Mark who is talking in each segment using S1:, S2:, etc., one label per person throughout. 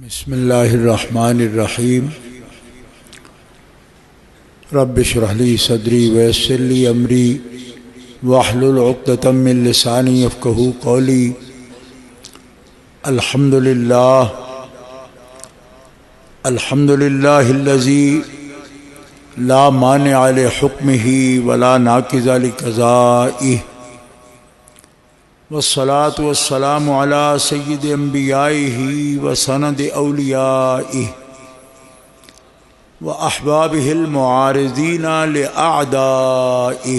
S1: بسم اللہ الرحمن الرحیم رب اشرح لی صدری ویسر لی امری واحلل عقدۃ من لسانی یفقہوا قولی الحمد للہ الذی لا مانع لحکمہ ولا ناقض لقضائہ والصلاة والسلام على سید انبیائہ وسند اولیائہ واحبابہ المعارضین لأعدائہ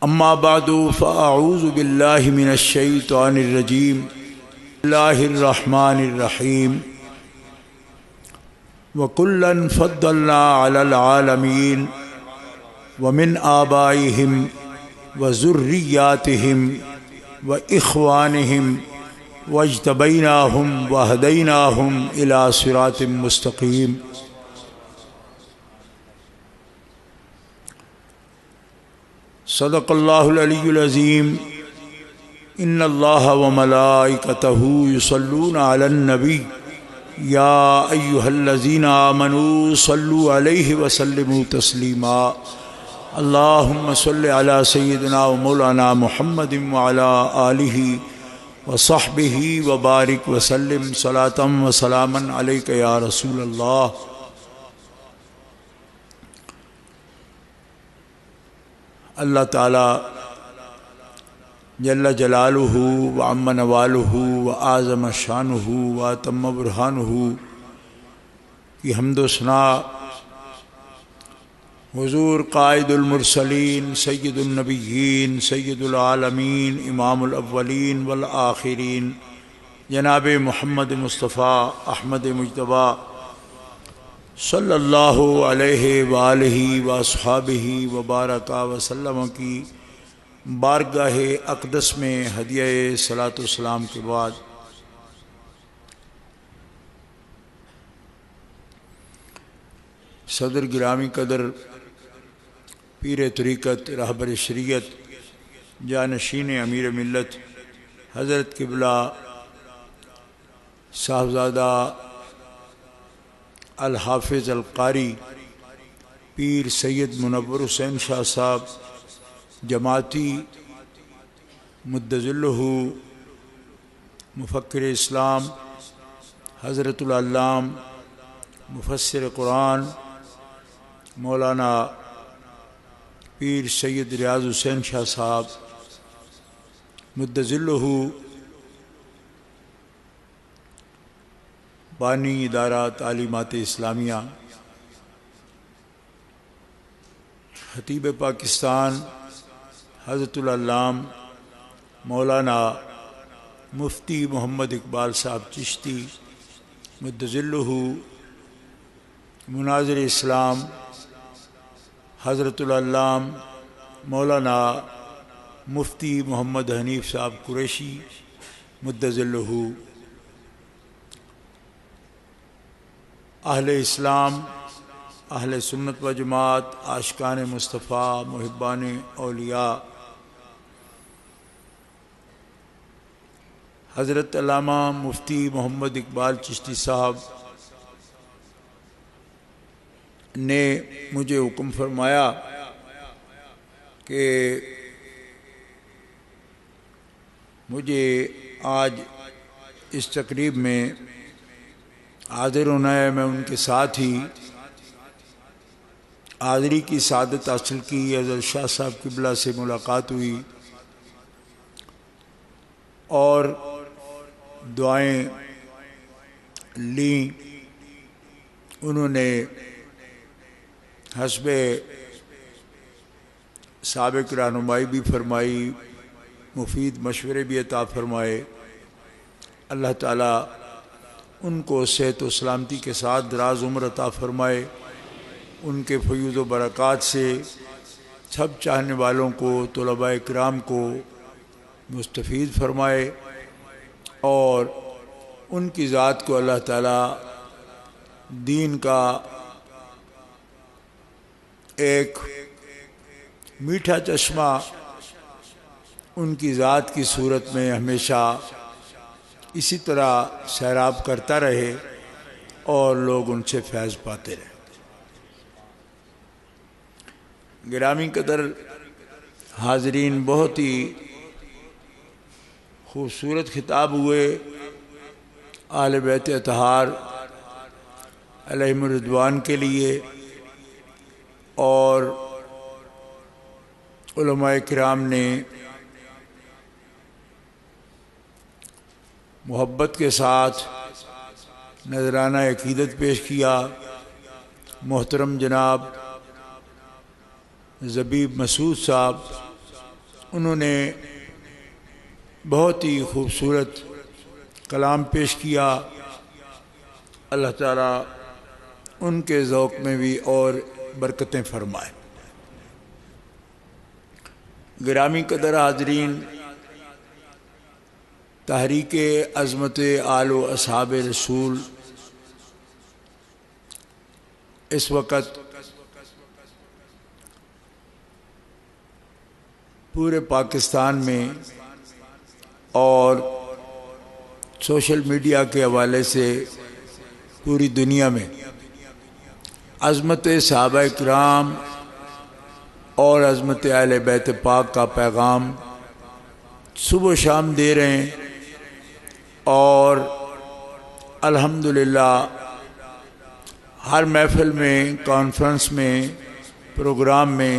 S1: اما بعد فاعوذ باللہ من الشیطان الرجیم بسم اللہ الرحمن الرحیم وَكُلًّا فَضَّلْنَا عَلَى الْعَالَمِينَ وَمِنْ آبَائِهِمْ وَذُرِّيَّاتِهِمْ وَإِخْوَانِهِمْ وَاجْتَبَيْنَاهُمْ وَهَدَيْنَاهُمْ إِلَى صِرَاطٍ مُّسْتَقِيمٍ صدق اللہ العلی العظیم ان اللہ وملائکتہ یصلون علی النبی یا ایہا الذین آمنوا صلوا علیہ وسلموا تسلیما اللہم صل علی سیدنا و مولانا محمد وعلی آلہ وصحبہ وبارک وسلم صلاۃ و سلاما علیک یا رسول اللہ۔ اللہ تعالی جل جلالہ وعم نوالہ وآزم شانہ واتم برہانہ کی حمد و ثناء حضور قائد المرسلین سید النبیین سید العالمین امام الاولین والآخرین جناب محمد مصطفیٰ احمد مجتبیٰ صلی اللہ علیہ وآلہ واصحابہ وبارک وسلم کی بارگاہ اقدس میں ہدیہ صلاۃ والسلام کے بعد صدر گرامی قدر پیر طریقت رہبر شریعت جانشین امیر ملت حضرت قبلہ صاحبزادہ الحافظ القاری پیر سید منور حسین شاہ صاحب جماعتی مدظلہ مفکر اسلام حضرت العلام مفسر قرآن مولانا پیر سید ریاض حسین شاہ صاحب مدظلہ بانی ادارہ تعلیمات اسلامیہ خطیب پاکستان حضرت العلام مولانا مفتی محمد اقبال صاحب چشتی مدظلہ مناظر اسلام حضرت العلام مولانا مفتی محمد حنیف صاحب قریشی مدظلہ اہل اسلام اہل سنت و جماعت عاشقان مصطفیٰ محبان اولیاء حضرت علامہ مفتی محمد اقبال چشتی صاحب نے مجھے حکم فرمایا کہ مجھے آج اس تقریب میں حاضر ہونا ہے۔ میں ان کے ساتھ ہی حاضری کی سعادت حاصل کی، حضرت شاہ صاحب قبلہ سے ملاقات ہوئی اور دعائیں لیں۔ انہوں نے حسب سابق رہنمائی بھی فرمائی، مفید مشورے بھی عطا فرمائے۔ اللہ تعالیٰ ان کو صحت و سلامتی کے ساتھ دراز عمر عطا فرمائے، ان کے فیوض و برکات سے سب چاہنے والوں کو طلباء کرام کو مستفید فرمائے، اور ان کی ذات کو اللہ تعالیٰ دین کا ایک میٹھا چشمہ ان کی ذات کی صورت میں ہمیشہ اسی طرح سیراب کرتا رہے اور لوگ ان سے فیض پاتے رہے۔ گرامی قدر حاضرین، بہت ہی خوبصورت خطاب ہوئے اہل بیت اطہار علیہم الرضوان کے لیے، اور علماء کرام نے محبت کے ساتھ نذرانہ عقیدت پیش کیا۔ محترم جناب زبیب مسعود صاحب، انہوں نے بہت ہی خوبصورت کلام پیش کیا۔ اللہ تعالیٰ ان کے ذوق میں بھی اور برکتیں فرمائے۔ گرامی قدر حاضرین، تحریک عظمت آل و اصحاب رسول اس وقت پورے پاکستان میں اور سوشل میڈیا کے حوالے سے پوری دنیا میں عظمت صحابہ کرام اور عظمت اہل بیت پاک کا پیغام صبح و شام دے رہے ہیں، اور الحمدللہ ہر محفل میں، کانفرنس میں، پروگرام میں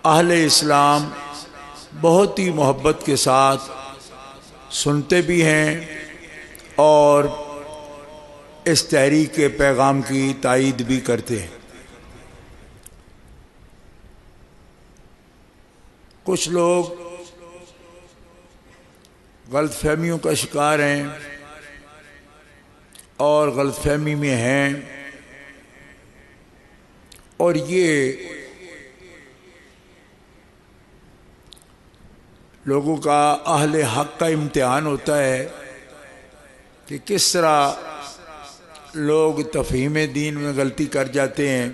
S1: اہل اسلام بہت ہی محبت کے ساتھ سنتے بھی ہیں اور اس تحریک کے پیغام کی تائید بھی کرتے ہیں۔ کچھ لوگ غلط فہمیوں کا شکار ہیں اور غلط فہمی میں ہیں، اور یہ لوگوں کا اہل حق کا امتحان ہوتا ہے کہ کس طرح لوگ تفہیم دین میں غلطی کر جاتے ہیں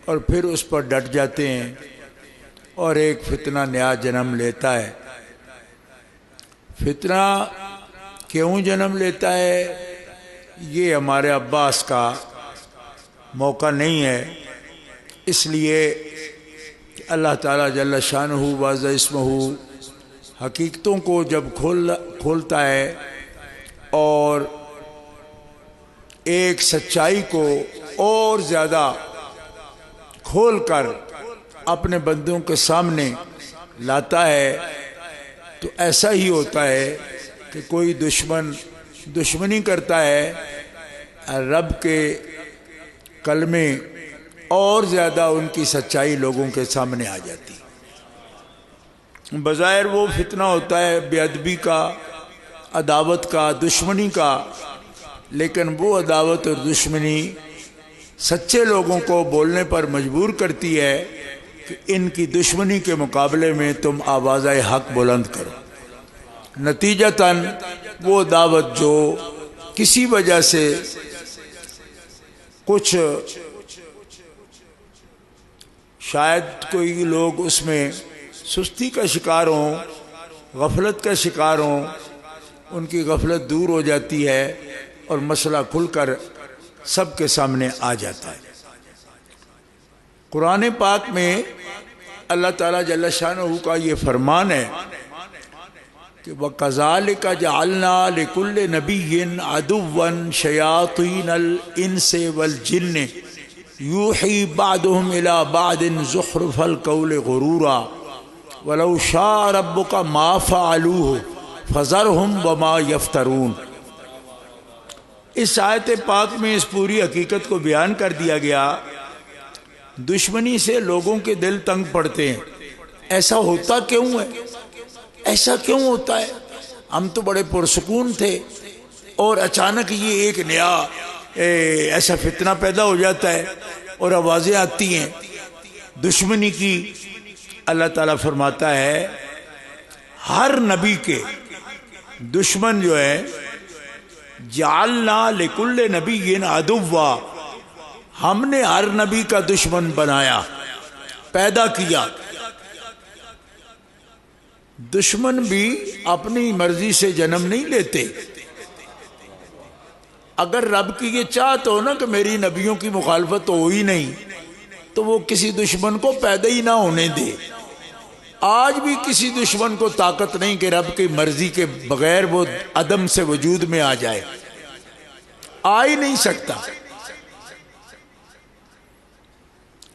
S1: اور پھر اس پر ڈٹ جاتے ہیں اور ایک فتنہ نیا جنم لیتا ہے۔ فتنہ کیوں جنم لیتا ہے؟ یہ ہمارے عباس کا موقع نہیں ہے، اس لیے کہ اللہ تعالیٰ جل شانہ وعز اسمہ حقیقتوں کو جب کھولتا ہے اور ایک سچائی کو اور زیادہ کھول کر اپنے بندوں کے سامنے لاتا ہے، تو ایسا ہی ہوتا ہے کہ کوئی دشمنی کرتا ہے، رب کے کلمے اور زیادہ ان کی سچائی لوگوں کے سامنے آ جاتی ہے۔ بظاہر وہ فتنہ ہوتا ہے بے ادبی کا، عداوت کا، دشمنی کا، لیکن وہ عداوت اور دشمنی سچے لوگوں کو بولنے پر مجبور کرتی ہے کہ ان کی دشمنی کے مقابلے میں تم آواز حق بلند کرو۔ نتیجتاً وہ دعوت جو کسی وجہ سے کچھ شاید کوئی لوگ اس میں سستی کا شکار ہوں، غفلت کا شکار ہوں، ان کی غفلت دور ہو جاتی ہے اور مسئلہ کھل کر سب کے سامنے آ جاتا ہے۔ قرآن پاک میں اللہ تعالیٰ جل شانہ کا یہ فرمان ہے کہ وَكَذَلِكَ جَعَلْنَا لِكُلِّ نَبِيٍّ عَدُوًّا شَيَاطِينَ الْإِنسِ وَالْجِنِّ يُوحِي بَعْضُهُمْ إِلَى بَعْضٍ زُخْرُفَ الْقَوْلِ غُرُورًا وَلَوْ شَاءَ رَبُّكَ مَا فَعَلُوهُ فَذَرْهُمْ وَمَا يَفْتَرُونَ۔ اس آیت پاک میں اس پوری حقیقت کو بیان کر دیا گیا۔ دشمنی سے لوگوں کے دل تنگ پڑتے ہیں۔ ایسا ہوتا کیوں ہے؟ ایسا کیوں ہوتا ہے؟ ہم تو بڑے پرسکون تھے اور اچانک یہ ایک نیا ایسا فتنہ پیدا ہو جاتا ہے اور آوازیں آتی ہیں دشمنی کی۔ اللہ تعالیٰ فرماتا ہے ہر نبی کے دشمن جو ہے جعلنا لکل نبی عدوا، ہم نے ہر نبی کا دشمن بنایا، پیدا کیا۔ دشمن بھی اپنی مرضی سے جنم نہیں لیتے. اگر رب کی یہ چاہت ہو نا کہ میری نبیوں کی مخالفت ہو ہی نہیں تو وہ کسی دشمن کو پیدا ہی نہ ہونے دے. آج بھی کسی دشمن کو طاقت نہیں کہ رب کی مرضی کے بغیر وہ عدم سے وجود میں آ جائے. آ ہی نہیں سکتا.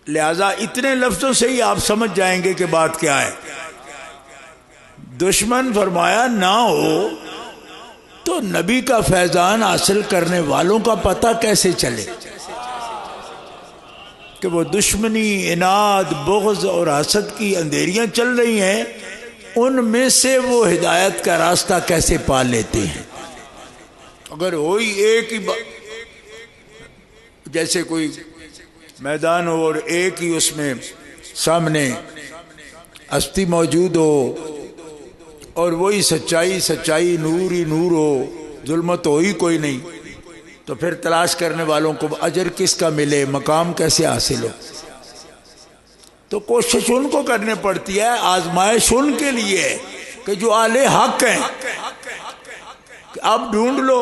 S1: لہذا اتنے لفظوں سے ہی آپ سمجھ جائیں گے کہ بات کیا ہے. دشمن فرمایا نہ ہو تو نبی کا فیضان حاصل کرنے والوں کا پتہ کیسے چلے کہ وہ دشمنی، عناد، بغض اور حسد کی اندھیریاں چل رہی ہیں، ان میں سے وہ ہدایت کا راستہ کیسے پا لیتے ہیں. اگر وہی ایک ہی جیسے کوئی میدان ہو اور ایک ہی اس میں سامنے ہستی موجود ہو اور وہی سچائی نور ہی نور ہو، ظلمت ہو ہی کوئی نہیں، تو پھر تلاش کرنے والوں کو اجر کس کا ملے، مقام کیسے حاصل ہو. تو کوشش ان کو کرنے پڑتی ہے، آزمائش ان کے لیے ہے کہ جو اہل حق ہیں. اب ڈھونڈ لو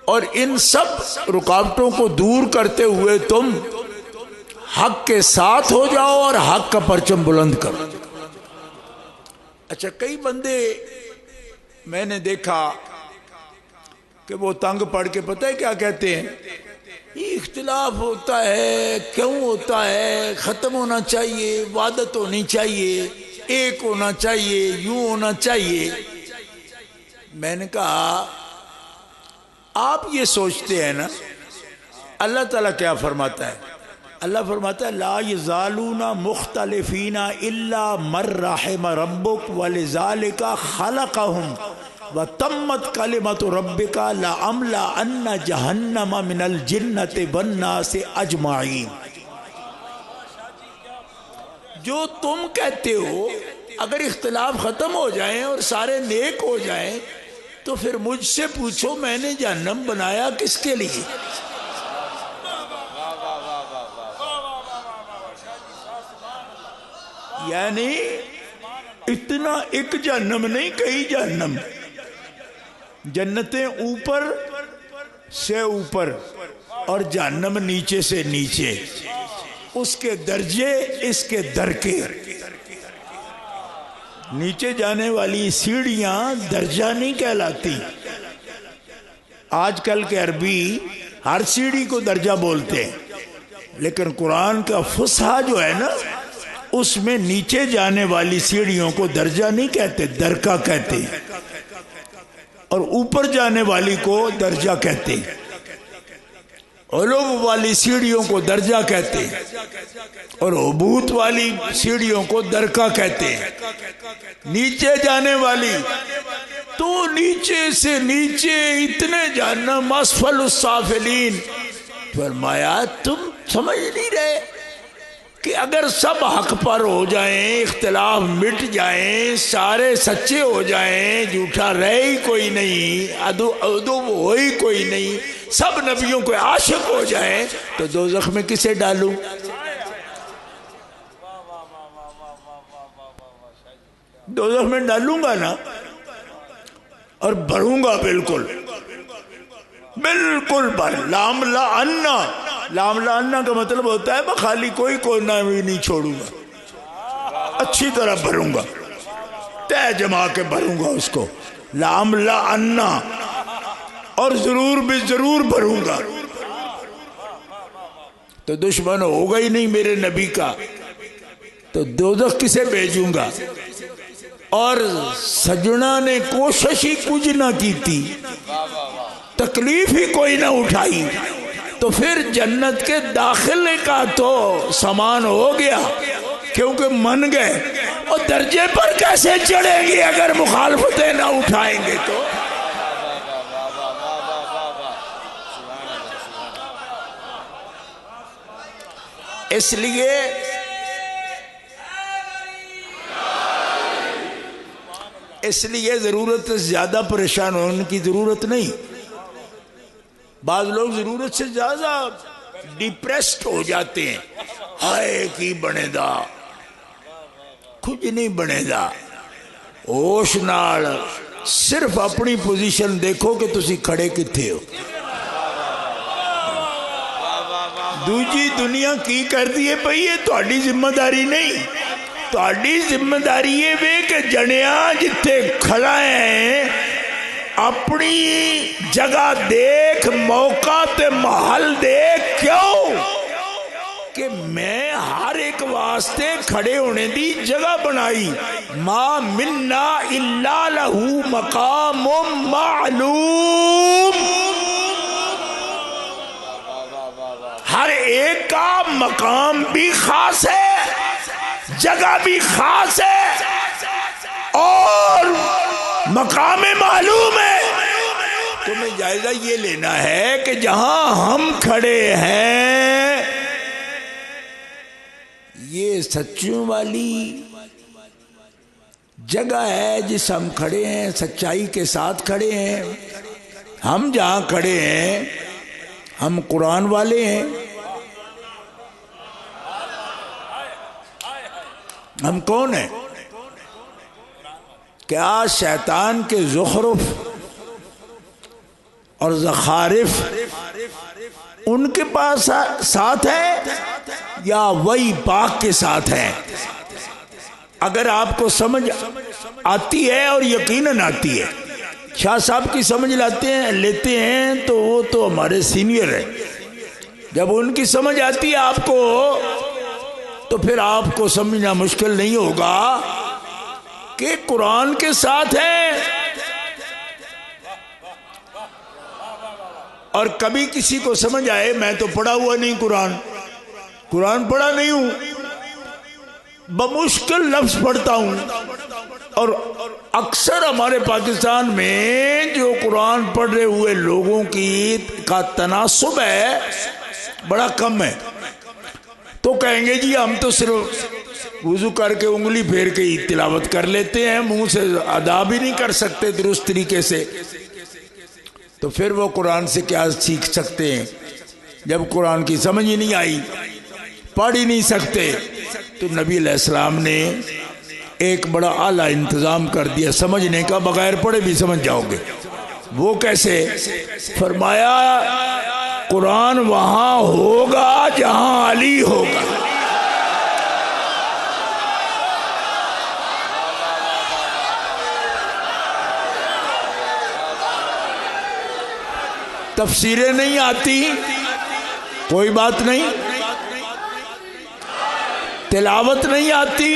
S1: اور ان سب رکاوٹوں کو دور کرتے ہوئے تم حق کے ساتھ ہو جاؤ اور حق کا پرچم بلند کرو. اچھا، کئی بندے میں نے دیکھا کہ وہ تنگ پڑھ کے پتہ ہے کیا کہتے ہیں، یہ اختلاف ہوتا ہے، کیوں ہوتا ہے، ختم ہونا چاہیے، وحدت ہونی چاہیے، ایک ہونا چاہیے، یوں ہونا چاہیے. میں نے کہا آپ یہ سوچتے ہیں نا، اللہ تعالیٰ کیا فرماتا ہے؟ اللہ فرماتا ہے لا یزالون مختلفین الا من رحم ربک ولذالک خلقہم وتمت کلمۃ ربک لأملأن جہنم من الجنۃ والناس اجمعین. جو تم کہتے ہو اگر اختلاف ختم ہو جائیں اور سارے نیک ہو جائیں تو پھر مجھ سے پوچھو میں نے جہنم بنایا کس کے لیے؟ یعنی اتنا ایک جہنم نہیں، کئی جہنم. جنتیں اوپر سے اوپر اور جہنم نیچے سے نیچے، اس کے درجے اس کے درکے. نیچے جانے والی سیڑھیاں درجہ نہیں کہلاتی. آج کل کے عربی ہر سیڑھی کو درجہ بولتے ہیں، لیکن قرآن کا فصحا جو ہے نا اس میں نیچے جانے والی سیڑھیوں کو درجہ نہیں کہتے، درکا کہتے ہیں، اور اوپر جانے والی کو درجہ کہتے ہیں. علو والی سیڑھیوں کو درجہ کہتے ہیں اور عبوت والی سیڑھیوں کو درکا کہتے ہیں. نیچے جانے والی تو نیچے سے نیچے اتنے جہنم اسفل السافلین. فرمایا تم سمجھ نہیں رہے کہ اگر سب حق پر ہو جائیں، اختلاف مٹ جائیں، سارے سچے ہو جائیں، جھوٹا رہے ہی کوئی نہیں، ادو ہو ہی کوئی نہیں، سب نبیوں کو عاشق ہو جائیں تو دوزخ میں کسے ڈالوں؟ دوزخ میں ڈالوں گا نا، اور بھروں گا بالکل بھر. لام لا انا کا مطلب ہوتا ہے میں خالی کوئی کونا بھی نہیں چھوڑوں گا، اچھی طرح بھروں گا، تہ جما کے بھروں گا اس کو. لام لا انا، اور ضرور بھی ضرور بھروں گا. تو دشمن ہوگا ہی نہیں میرے نبی کا تو دوزخ کسے بھیجوں گا؟ اور سجنا نے کوشش ہی کچھ نہ کی تھی، تکلیف ہی کوئی نہ اٹھائی، تو پھر جنت کے داخلے کا تو سامان ہو گیا کیونکہ من گئے، اور درجے پر کیسے چڑھیں گے اگر مخالفتیں نہ اٹھائیں گے؟ تو اس لیے ضرورت سے زیادہ پریشان ہونے کی ضرورت نہیں. بعض لوگ ضرورت سے زیادہ ڈپریسڈ ہو جاتے ہیں، ہائے کی بنے دا کچھ نہیں بنے دا. ہوش نال صرف اپنی پوزیشن دیکھو کہ تسی کھڑے کتھے ہو. دوجی دنیا کی کر دیے پئی ہے تہاڈی ذمہ داری نہیں. تہاڈی ذمہ داری یہ وے کہ جنیا جتھے کھڑا ہے اپنی جگہ دیکھ، موقع تے محل دیکھ. کیوں کہ میں ہر ایک واسطے کھڑے ہونے دی جگہ بنائی. ما منا الا لہو مقام معلوم. ہر ایک کا مقام بھی خاص ہے، جگہ بھی خاص ہے اور مقام معلوم ہے. تمہیں جائزہ یہ لینا ہے کہ جہاں ہم کھڑے ہیں یہ سچوں والی جگہ ہے جس ہم کھڑے ہیں، سچائی کے ساتھ کھڑے ہیں. ہم جہاں کھڑے ہیں ہم قرآن والے ہیں. ہم کون ہیں؟ کیا شیطان کے زخرف اور زخارف ان کے پاس ساتھ ہے یا وہی پاک کے ساتھ ہے؟ اگر آپ کو سمجھ آتی ہے اور یقیناً آتی ہے، شاہ صاحب کی سمجھ لیتے ہیں تو وہ تو ہمارے سینئر ہیں. جب ان کی سمجھ آتی ہے آپ کو تو پھر آپ کو سمجھنا مشکل نہیں ہوگا کہ قرآن کے ساتھ ہے. اور کبھی کسی کو سمجھ آئے میں تو پڑھا ہوا نہیں قرآن پڑھا نہیں ہوں، بمشکل لفظ پڑھتا ہوں. اور اکثر ہمارے پاکستان میں جو قرآن پڑھے ہوئے لوگوں کا تناسب ہے بڑا کم ہے. تو کہیں گے جی ہم تو صرف وضو کر کے انگلی پھیر کے ہی تلاوت کر لیتے ہیں، منہ سے ادا بھی نہیں کر سکتے درست طریقے سے. تو پھر وہ قرآن سے کیا سیکھ سکتے ہیں جب قرآن کی سمجھ ہی نہیں آئی، پڑھ ہی نہیں سکتے. تو نبی علیہ السلام نے ایک بڑا اعلیٰ انتظام کر دیا سمجھنے کا، بغیر پڑھے بھی سمجھ جاؤ گے. وہ کیسے؟ فرمایا قرآن وہاں ہوگا جہاں علی ہوگا. تفسیریں نہیں آتی کوئی بات نہیں، تلاوت نہیں آتی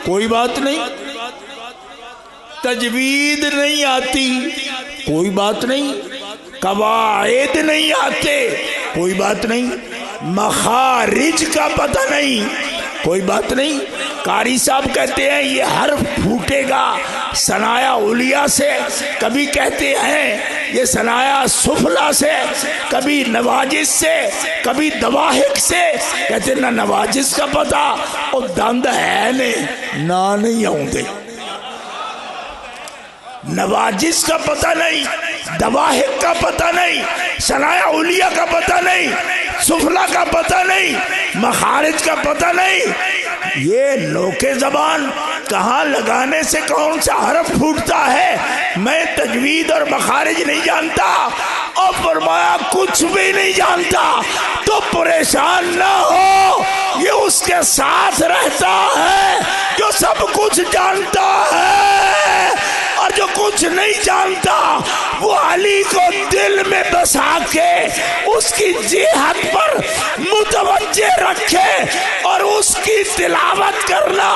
S1: کوئی بات نہیں، تجوید نہیں آتی کوئی بات نہیں، قواعد نہیں آتے کوئی بات نہیں، مخارج کا پتہ نہیں کوئی بات نہیں. قاری صاحب کہتے ہیں یہ حرف پھوٹے گا ثنایا علیہ سے، کبھی کہتے ہیں یہ ثنایا سفلا سے، کبھی نواجس سے، کبھی دواحق سے. کہتے نہ نواجس کا پتہ اور دند ہے نہیں آؤں دے. نواجس کا پتہ نہیں، دواحق کا پتہ نہیں، ثنایا علیہ کا پتہ نہیں، سفلا کا پتہ نہیں، مخارج کا پتہ نہیں. یہ نوکے زبان کہاں لگانے سے کون سا حرف پھوٹتا ہے میں تجوید اور مخارج نہیں جانتا. اور فرمایا کچھ بھی نہیں جانتا تو پریشان نہ ہو، یہ اس کے ساتھ رہتا ہے جو سب کچھ جانتا ہے. اور جو کچھ نہیں جانتا وہ علی کو دل میں بسا کے اس کی جہت پر متوجہ رکھے اور اس کی تلاوت کرنا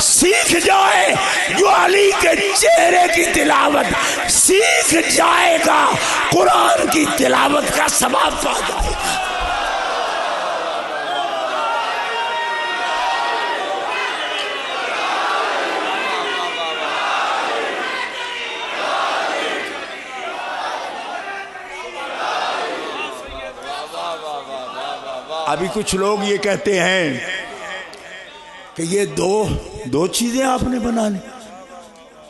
S1: سیکھ جائے. جو علی کے چہرے کی تلاوت سیکھ جائے گا قرآن کی تلاوت کا ثواب پا جائے گا. ابھی کچھ لوگ یہ کہتے ہیں کہ یہ دو چیزیں آپ نے بنا لی،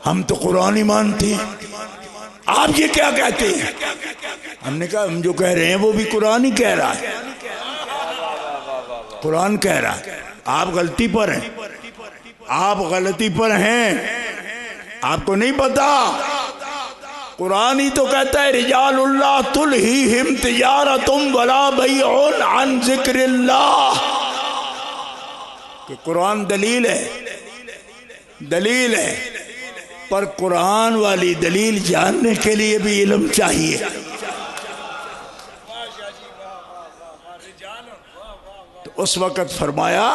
S1: ہم تو قرآن ہی مانتے ہیں، آپ یہ کیا کہتے ہیں؟ ہم نے کہا ہم جو کہہ رہے ہیں وہ بھی قرآن ہی کہہ رہا ہے. قرآن کہہ رہا ہے، آپ غلطی پر ہیں، آپ غلطی پر ہیں. آپ کو نہیں پتا؟ قرآن ہی تو کہتا ہے رجال اللہ تلہیہم تجارتم ولا بیع عن ذکر اللہ، کہ قرآن دلیل ہے، پر قرآن والی دلیل جاننے کے لیے بھی علم چاہیے۔ تو اس وقت فرمایا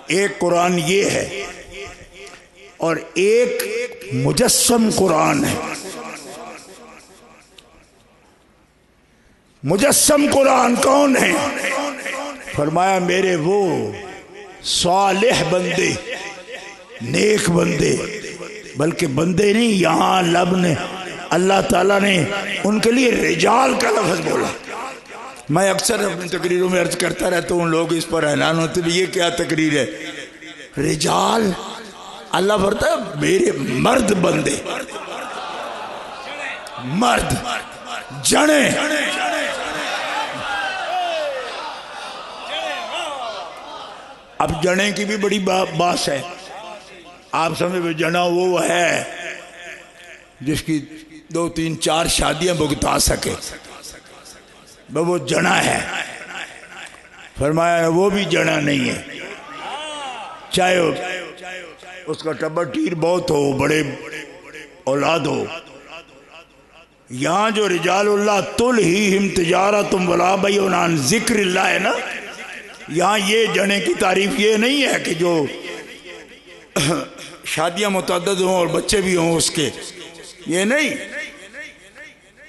S1: ایک قرآن یہ ہے اور ایک مجسم قرآن ہے۔ مجسم قرآن کون ہے؟ فرمایا میرے وہ صالح بندے، نیک بندے، بلکہ بندے نہیں، یہاں لب نے اللہ تعالیٰ نے ان کے لیے رجال کا لفظ بولا۔ میں اکثر اپنی تقریروں میں عرض کرتا رہتا ہوں، لوگ اس پر حیران ہوتے ہیں یہ کیا تقریر ہے؟ رجال اللہ فرماتا ہے میرے مرد بندے، مرد جنے۔ اب جنے کی بھی بڑی باس ہے، آپ سمجھے جنا وہ ہے جس کی 2 3 4 شادیاں بھگتا سکے، وہ جنا ہے۔ فرمایا وہ بھی جنا نہیں ہے، چاہے اس کا ٹبر ٹیر بہت ہو، بڑے اولاد ہو۔ یہاں جو رجال اللہ تلہیہم تجارتم ولا بیع عن ذکر اللہ ہے نا، یہاں یہ جنے کی تعریف یہ نہیں ہے کہ جو شادیاں متعدد ہوں اور بچے بھی ہوں اس کے، یہ نہیں۔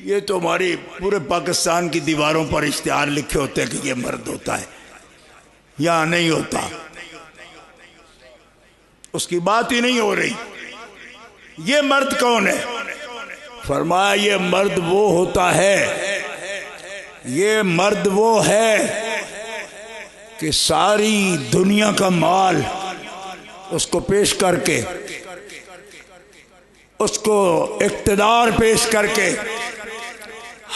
S1: یہ تو ہماری پورے پاکستان کی دیواروں پر اشتہار لکھے ہوتے ہیں کہ یہ مرد ہوتا ہے، یہاں نہیں ہوتا، اس کی بات ہی نہیں ہو رہی۔ یہ مرد کون ہے؟ فرمایا یہ مرد وہ ہوتا ہے، یہ مرد وہ ہے کہ ساری دنیا کا مال اس کو پیش کر کے، اس کو اقتدار پیش کر کے،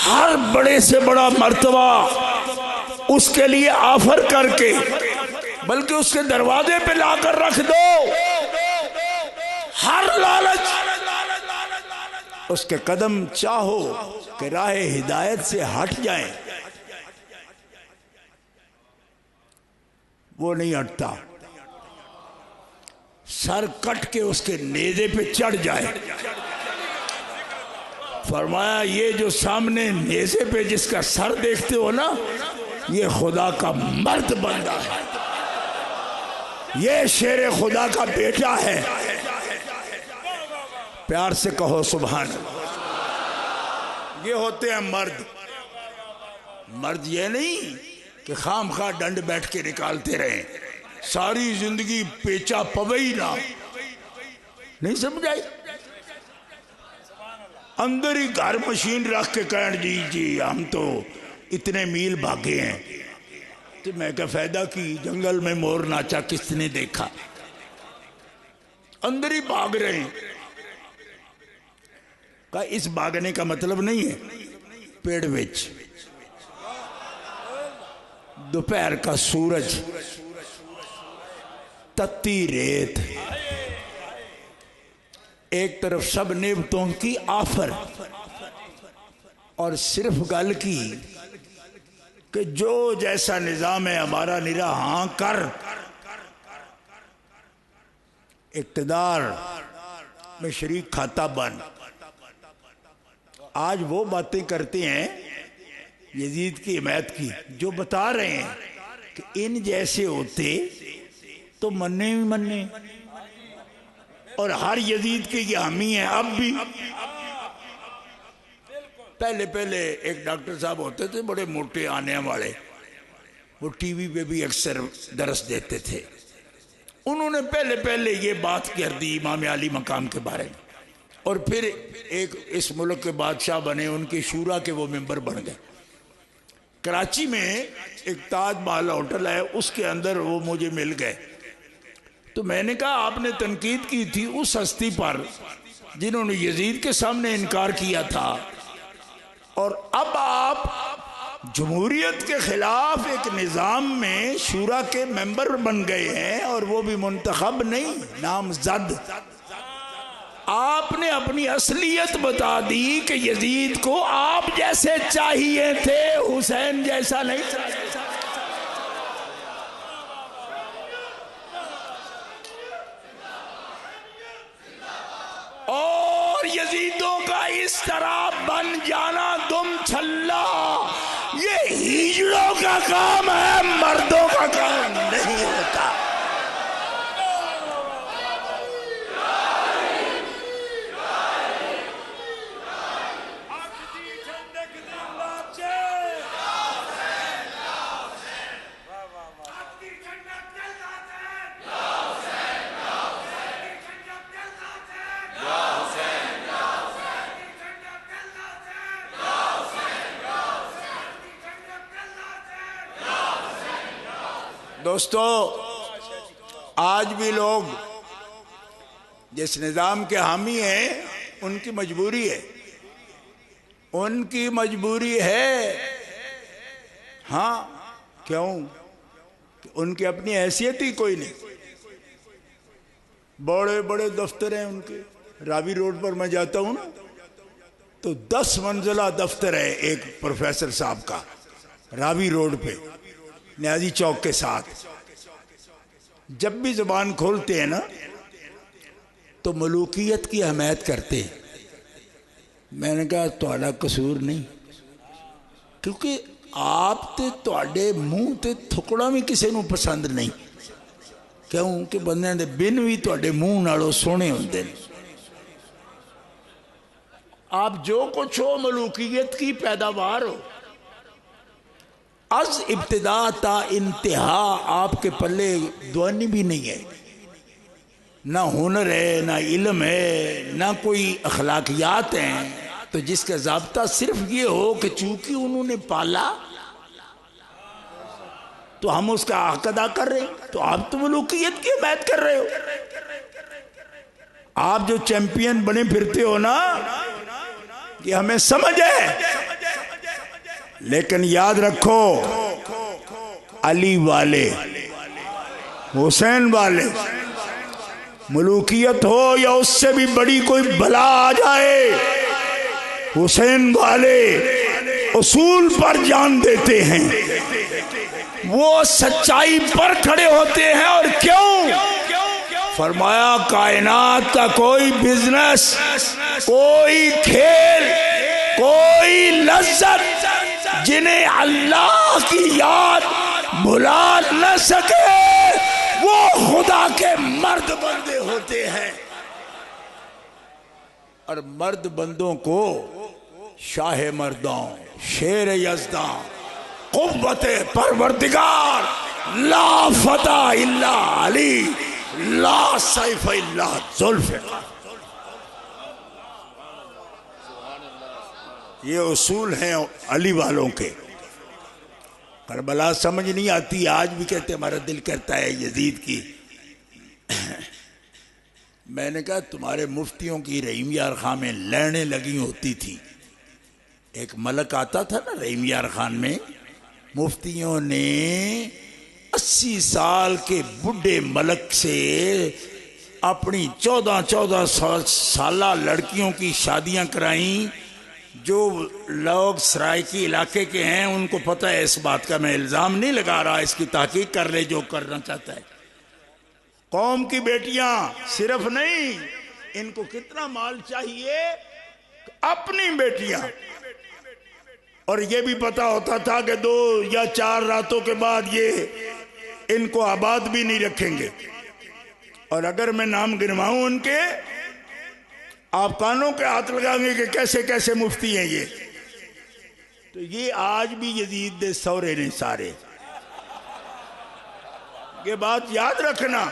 S1: ہر بڑے سے بڑا مرتبہ اس کے لیے آفر کر کے، بلکہ اس کے دروازے پہ لا کر رکھ دو، ہر لالچ اس کے قدم چاہو کہ راہ ہدایت سے ہٹ جائیں، وہ نہیں ہٹتا، سر کٹ کے اس کے نیزے پہ چڑھ جائے۔ فرمایا یہ جو سامنے نیزے پہ جس کا سر دیکھتے ہو نا، یہ خدا کا مرد بندہ ہے، یہ شیر خدا کا بیٹا ہے۔ پیار سے کہو سبحان اللہ۔ یہ ہوتے ہیں مرد۔ مرد یہ نہیں کہ خام خواہ ڈنڈ بیٹھ کے نکالتے رہیں، ساری زندگی پیچا پوئی نہ، نہیں سمجھائی؟ اندر ہی گھر مشین رکھ کے کہن جی ہم تو اتنے میل بھاگے ہیں، تو میں کہا فائدہ کی، جنگل میں مور ناچا کس نے دیکھا؟ اندر ہی بھاگ رہے ہیں۔ کہا اس بھاگنے کا مطلب نہیں ہے پیڑ وچ دوپہر کا سورج، تتی ریت، ایک طرف سب نعمتوں کی آفر، اور صرف گل کی کہ جو جیسا نظام ہے ہمارا نرا ہاں کر، اقتدار میں شریک کھاتا بن۔ آج وہ باتیں کرتے ہیں یزید کی حمایت کی، جو بتا رہے ہیں کہ ان جیسے ہوتے تو مننے بھی مننے، اور ہر یزید کے یہ حامی ہیں اب بھی۔ پہلے ایک ڈاکٹر صاحب ہوتے تھے بڑے موٹے آنے والے، وہ ٹی وی پہ بھی اکثر درس دیتے تھے، انہوں نے پہلے یہ بات کر دی امام علی مقام کے بارے میں، اور پھر ایک اس ملک کے بادشاہ بنے، ان کی شورا کے وہ ممبر بن گئے۔ کراچی میں ایک تاج محل ہوٹل ہے، اس کے اندر وہ مجھے مل گئے، تو میں نے کہا آپ نے تنقید کی تھی اس ہستی پر جنہوں نے یزید کے سامنے انکار کیا تھا، اور اب آپ جمہوریت کے خلاف ایک نظام میں شورا کے ممبر بن گئے ہیں، اور وہ بھی منتخب نہیں، نامزد۔ آپ نے اپنی اصلیت بتا دی کہ یزید کو آپ جیسے چاہیے تھے، حسین جیسا نہیں چاہیے. اور یزیدوں کا اس طرح بن جانا دم چھلا، یہ ہجڑوں کا کام ہے، مردوں کا کام نہیں ہوتا. دوستو، آج بھی لوگ جس نظام کے حامی ہیں ان کی مجبوری ہے، ان کی مجبوری ہے. ہاں کیوں؟ ان کی اپنی حیثیت ہی کوئی نہیں. بڑے بڑے دفتر ہیں ان کے. راوی روڈ پر میں جاتا ہوں نا تو 10 منزلہ دفتر ہے ایک پروفیسر صاحب کا، راوی روڈ پہ نیازی چوک کے ساتھ. جب بھی زبان کھولتے ہیں نا تو ملوکیت کی حمایت کرتے ہیں. میں نے کہا تہاڈا قصور نہیں، کیونکہ آپ تے تہاڈے منہ تے تھکڑا بھی کسی نو پسند نہیں. کیوں کہ بندے دے بن بھی تہاڈے منہ نالوں سونے ہوندے نے. آپ جو کچھ ہو ملوکیت کی پیداوار ہو. از ابتدا تا انتہا آپ کے پلے دوانی بھی نہیں ہے، نہ ہنر ہے، نہ علم ہے، نہ کوئی اخلاقیات ہیں. تو جس کا ضابطہ صرف یہ ہو کہ چونکہ انہوں نے پالا تو ہم اس کا حق ادا کر رہے ہیں، تو آپ تو ملوکیت کی حمایت کر رہے ہو. آپ جو چیمپئن بنے پھرتے ہو نا، یہ ہمیں سمجھ ہے، لیکن یاد رکھو علی والے، حسین والے، ملوکیت ہو یا اس سے بھی بڑی کوئی بلا آ جائے، حسین والے اصول پر جان دیتے ہیں، وہ سچائی پر کھڑے ہوتے ہیں. اور کیوں؟ فرمایا کائنات کا کوئی بزنس، کوئی کھیل، کوئی لذت جنہیں اللہ کی یاد بھلا نہ سکے وہ خدا کے مرد بندے ہوتے ہیں. اور مرد بندوں کو شاہ مردوں، شیر یزداں، قوت پروردگار، لا فتح الا علی، لا سیف الا ذوالفقار. یہ اصول ہیں علی والوں کے. کربلا سمجھ نہیں آتی، آج بھی کہتے ہمارا دل کرتا ہے یزید کی. میں نے کہا تمہارے مفتیوں کی رحیم یار خان میں لڑنے لگی ہوتی تھی. ایک ملک آتا تھا نا رحیم یار خان میں، مفتیوں نے 80 سال کے بڈھے ملک سے اپنی 14 سالہ لڑکیوں کی شادیاں کرائیں. جو لوگ سرائکی علاقے کے ہیں ان کو پتہ ہے اس بات کا، میں الزام نہیں لگا رہا، اس کی تحقیق کر لے جو کرنا چاہتا ہے. قوم کی بیٹیاں صرف نہیں، ان کو کتنا مال چاہیے، اپنی بیٹیاں. اور یہ بھی پتا ہوتا تھا کہ 2 یا 4 راتوں کے بعد یہ ان کو آباد بھی نہیں رکھیں گے. اور اگر میں نام گنواؤں ان کے، آپ کانوں کے ہاتھ لگائیں گے کہ کیسے کیسے مفتی ہیں یہ. تو یہ آج بھی یزید دے سورے نے سارے. یہ بات یاد رکھنا،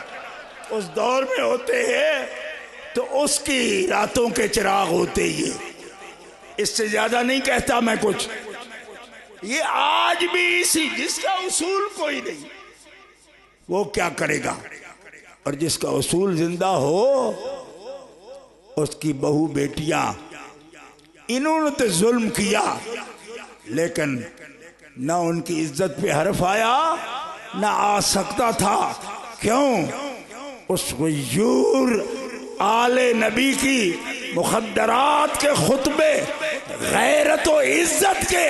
S1: اس دور میں ہوتے ہیں تو اس کی راتوں کے چراغ ہوتے. یہ اس سے زیادہ نہیں کہتا میں کچھ. یہ آج بھی اسی، جس کا اصول کوئی نہیں وہ کیا کرے گا، اور جس کا اصول زندہ ہو اس کی بہو بیٹیاں. انہوں نے تو ظلم کیا لیکن نہ ان کی عزت پہ حرف آیا نہ آ سکتا تھا. کیوں؟ اس غیور
S2: آل نبی کی مخدرات کے خطبے غیرت و عزت کے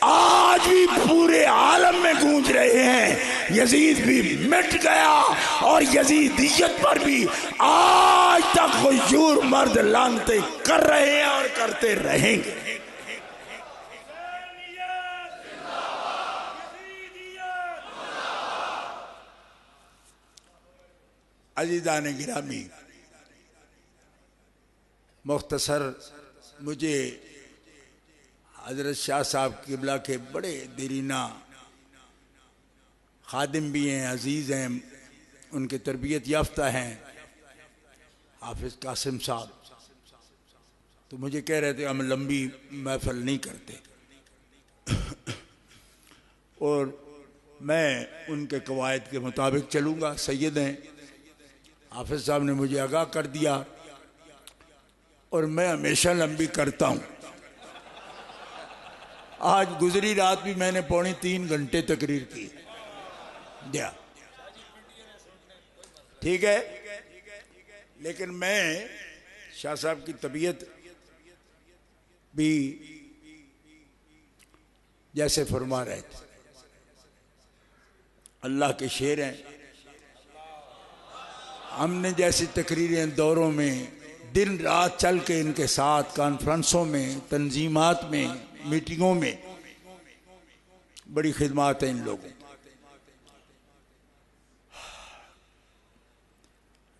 S2: آج بھی پورے عالم میں گونج رہے ہیں. یزید بھی مٹ گیا اور یزیدیت پر بھی آج تک غیور مرد لانتے کر رہے ہیں اور کرتے رہیں گے. عزیزان گرامی، مختصر مجھے حضرت شاہ صاحب قبلہ کے بڑے دیرینہ خادم بھی ہیں، عزیز ہیں، ان کے تربیت یافتہ ہیں، حافظ قاسم صاحب، تو مجھے کہہ رہے تھے ہم لمبی محفل نہیں کرتے، اور میں ان کے قواعد کے مطابق چلوں گا. سید ہیں، حافظ صاحب نے مجھے آگاہ کر دیا، اور میں ہمیشہ لمبی کرتا ہوں. آج گزری رات بھی میں نے 2.25 گھنٹے تقریر کی. ٹھیک ہے، لیکن میں شاہ صاحب کی طبیعت بھی جیسے فرما رہے تھے، اللہ کے شعر ہیں. ہم نے جیسی تقریریں دوروں میں دن رات چل کے ان کے ساتھ کانفرنسوں میں، تنظیمات میں، میٹنگوں میں، بڑی خدمات ہیں ان لوگوں.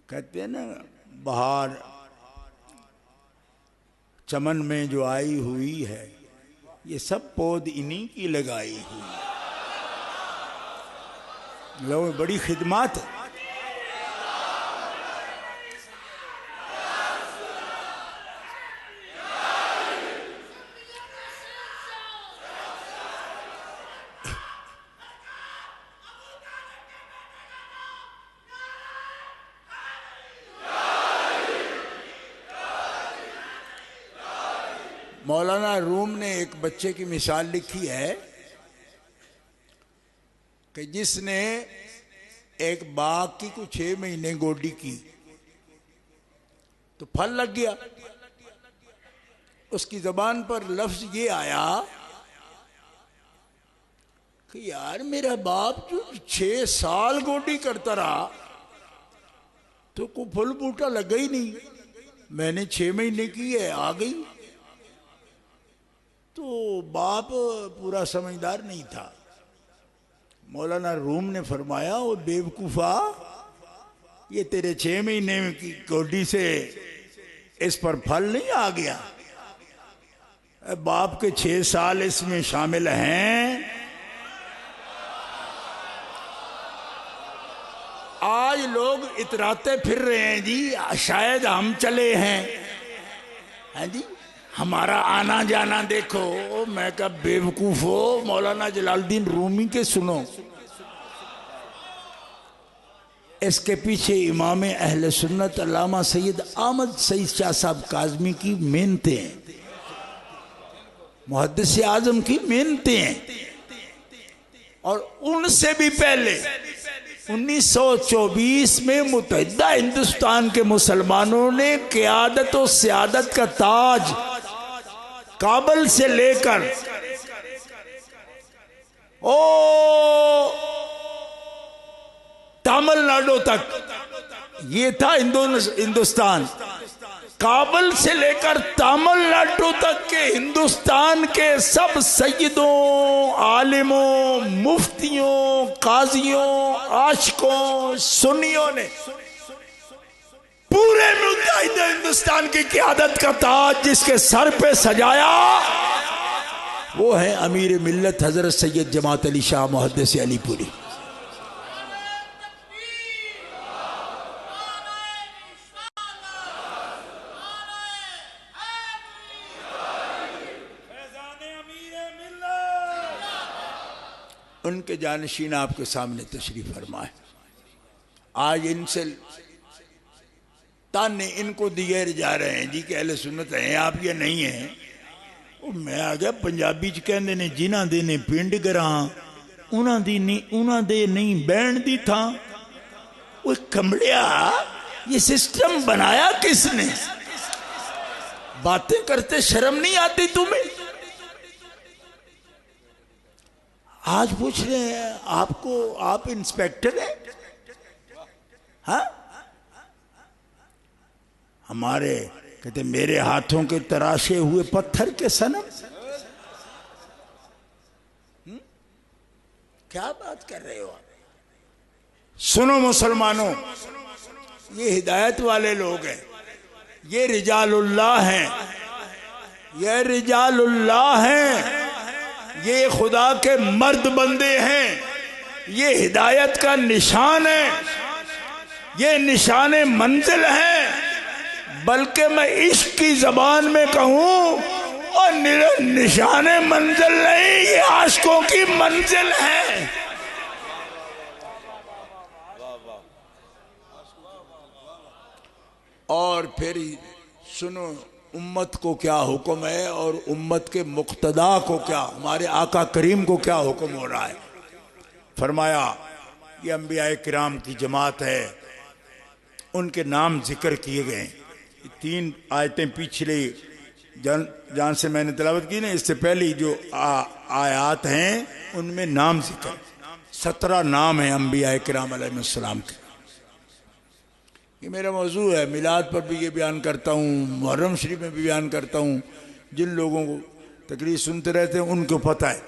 S2: کہتے ہیں نا بہار چمن میں جو آئی ہوئی ہے، یہ سب پود انہی کی لگائی ہوئی. لوگوں بڑی خدمات ہے. مولانا روم نے ایک بچے کی مثال لکھی ہے کہ جس نے ایک باغ کی کوئی 6 مہینے گوڈی کی تو پھل لگ گیا. اس کی زبان پر لفظ یہ آیا کہ یار میرا باپ جو 6 سال گوڈی کرتا رہا تو کوئی پھل بوٹا لگا ہی نہیں، میں نے 6 مہینے کی ہے آ گئی. تو باپ پورا سمجھدار نہیں تھا. مولانا روم نے فرمایا وہ بیوقوفا، یہ تیرے 6 مہینے کی گوڈی سے اس پر پھل نہیں آ گیا، باپ کے 6 سال اس میں شامل ہیں. آج لوگ اتراتے پھر رہے ہیں جی شاید ہم چلے ہیں، جی ہمارا آنا جانا دیکھو. میں کہا بیوقوف ہو، مولانا جلال الدین رومی کے سنو. اس کے پیچھے امام اہل سنت علامہ سید احمد سعید شاہ صاحب کاظمی کی محنتیں ہیں، محدث اعظم کی محنتیں ہیں. اور ان سے بھی پہلے 1924 میں متحدہ ہندوستان کے مسلمانوں نے قیادت و سیادت کا تاج کابل سے لے کر تامل ناڈو تک، یہ تھا ہندوستان. کابل سے لے کر تامل ناڈو تک کے ہندوستان کے سب سیدوں، عالموں، مفتیوں، قاضیوں، عاشقوں، سنیوں نے پورے متحدہ ہندوستان کی قیادت کا تاج جس کے سر پہ سجایا وہ ہے امیر ملت حضرت سید جماعت علی شاہ محدث علی پوری. ان کے جانشین آپ کے سامنے تشریف فرما ہے. آج ان سے تانے ان کو دیے جا رہے ہیں جی کہ اہل سنت ہیں آپ یا نہیں ہیں. میں آ گیا پنجابی چ کہندے نے جنہاں دے نے پنڈ گراں انہاں دے نہیں بہن دی تھاں. وہ کمڑیا یہ سسٹم بنایا کس نے؟ باتیں کرتے شرم نہیں آتی تمہیں؟ آج پوچھ رہے ہیں آپ کو، آپ انسپیکٹر ہیں؟ ہاں، ہمارے کہتے میرے ہاتھوں کے تراشے ہوئے پتھر کے صنم. کیا بات کر رہے ہو آپ؟ سنو مسلمانوں، یہ ہدایت والے لوگ ہیں، یہ رجال اللہ ہیں، یہ رجال اللہ ہیں، یہ خدا کے مرد بندے ہیں، یہ ہدایت کا نشان ہے، یہ نشان منزل ہے، بلکہ میں عشق کی زبان میں کہوں اور نشان منزل نہیں، یہ عاشقوں کی منزل ہے. اور پھر سنو امت کو کیا حکم ہے اور امت کے مقتدا کو کیا، ہمارے آقا کریم کو کیا حکم ہو رہا ہے. فرمایا یہ انبیاء کرام کی جماعت ہے، ان کے نام ذکر کیے گئے ہیں. 3 آیتیں پچھلے جان سے میں نے تلاوت کی نا، اس سے پہلی جو آیات ہیں ان میں نام ذکر، 17 نام ہیں انبیاء کرام علیہ السلام کے. یہ میرا موضوع ہے، میلاد پر بھی یہ بیان کرتا ہوں، محرم شریف میں بھی بیان کرتا ہوں. جن لوگوں کو تقریر سنتے رہتے ہیں ان کو پتہ ہے،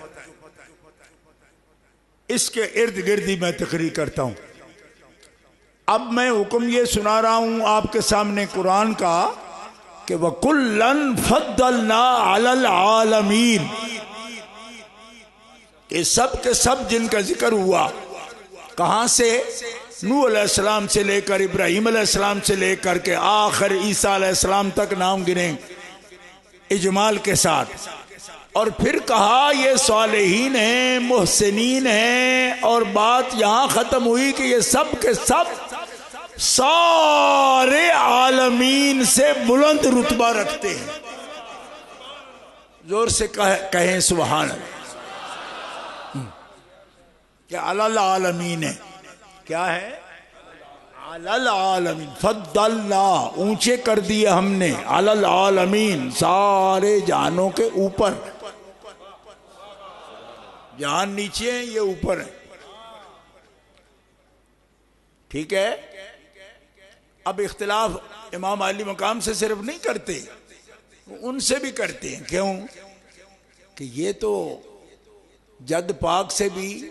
S2: اس کے ارد گرد ہی میں تقریر کرتا ہوں. اب میں حکم یہ سنا رہا ہوں آپ کے سامنے قرآن کا کہ وَكُلًّا فَضَّلْنَا عَلَى الْعَالَمِينَ. یہ سب کے سب جن کا ذکر ہوا، کہاں سے؟ نوح علیہ السلام سے لے کر ابراہیم علیہ السلام سے لے کر کے آخر عیسیٰ علیہ السلام تک نام گنیں اجمال کے ساتھ. اور پھر کہا یہ صالحین ہیں، محسنین ہیں، اور بات یہاں ختم ہوئی کہ یہ سب کے سب سارے عالمین سے بلند رتبہ رکھتے ہیں. زور سے کہیں سبحان اللہ. کیا علی العالمین ہے؟ کیا ہے؟ علی العالمین. فضلنا، اونچے کر دیے ہم نے، علی العالمین، سارے جہانوں کے اوپر. جہان نیچے ہیں، یہ اوپر ہیں. ٹھیک ہے. اب اختلاف امام علی مقام سے صرف نہیں کرتے، ان سے بھی کرتے ہیں. کیوں؟ کہ یہ تو جد پاک سے بھی،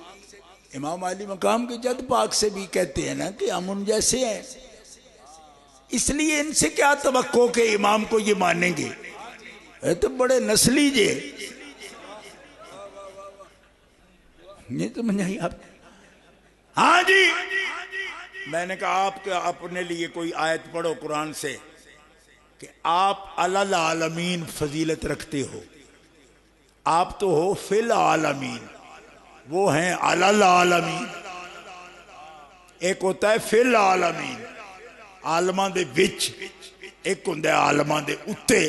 S2: امام علی مقام کے جد پاک سے بھی کہتے ہیں نا کہ ہم ان جیسے ہیں، اس لیے ان سے کیا توقع کہ امام کو یہ مانیں گے؟ یہ تو بڑے نسلی جے. نہیں تو نہیں آپ. ہاں جی، میں نے کہا آپ کے اپنے لیے کوئی آیت پڑھو قرآن سے کہ آپ علی العالمین فضیلت رکھتے ہو. آپ تو ہو فی العالمین، وہ ہیں علی العالمین. ایک ہوتا ہے فی العالمین، عالماں دے وچ، ایک ہوتا ہے عالماں دے اتے.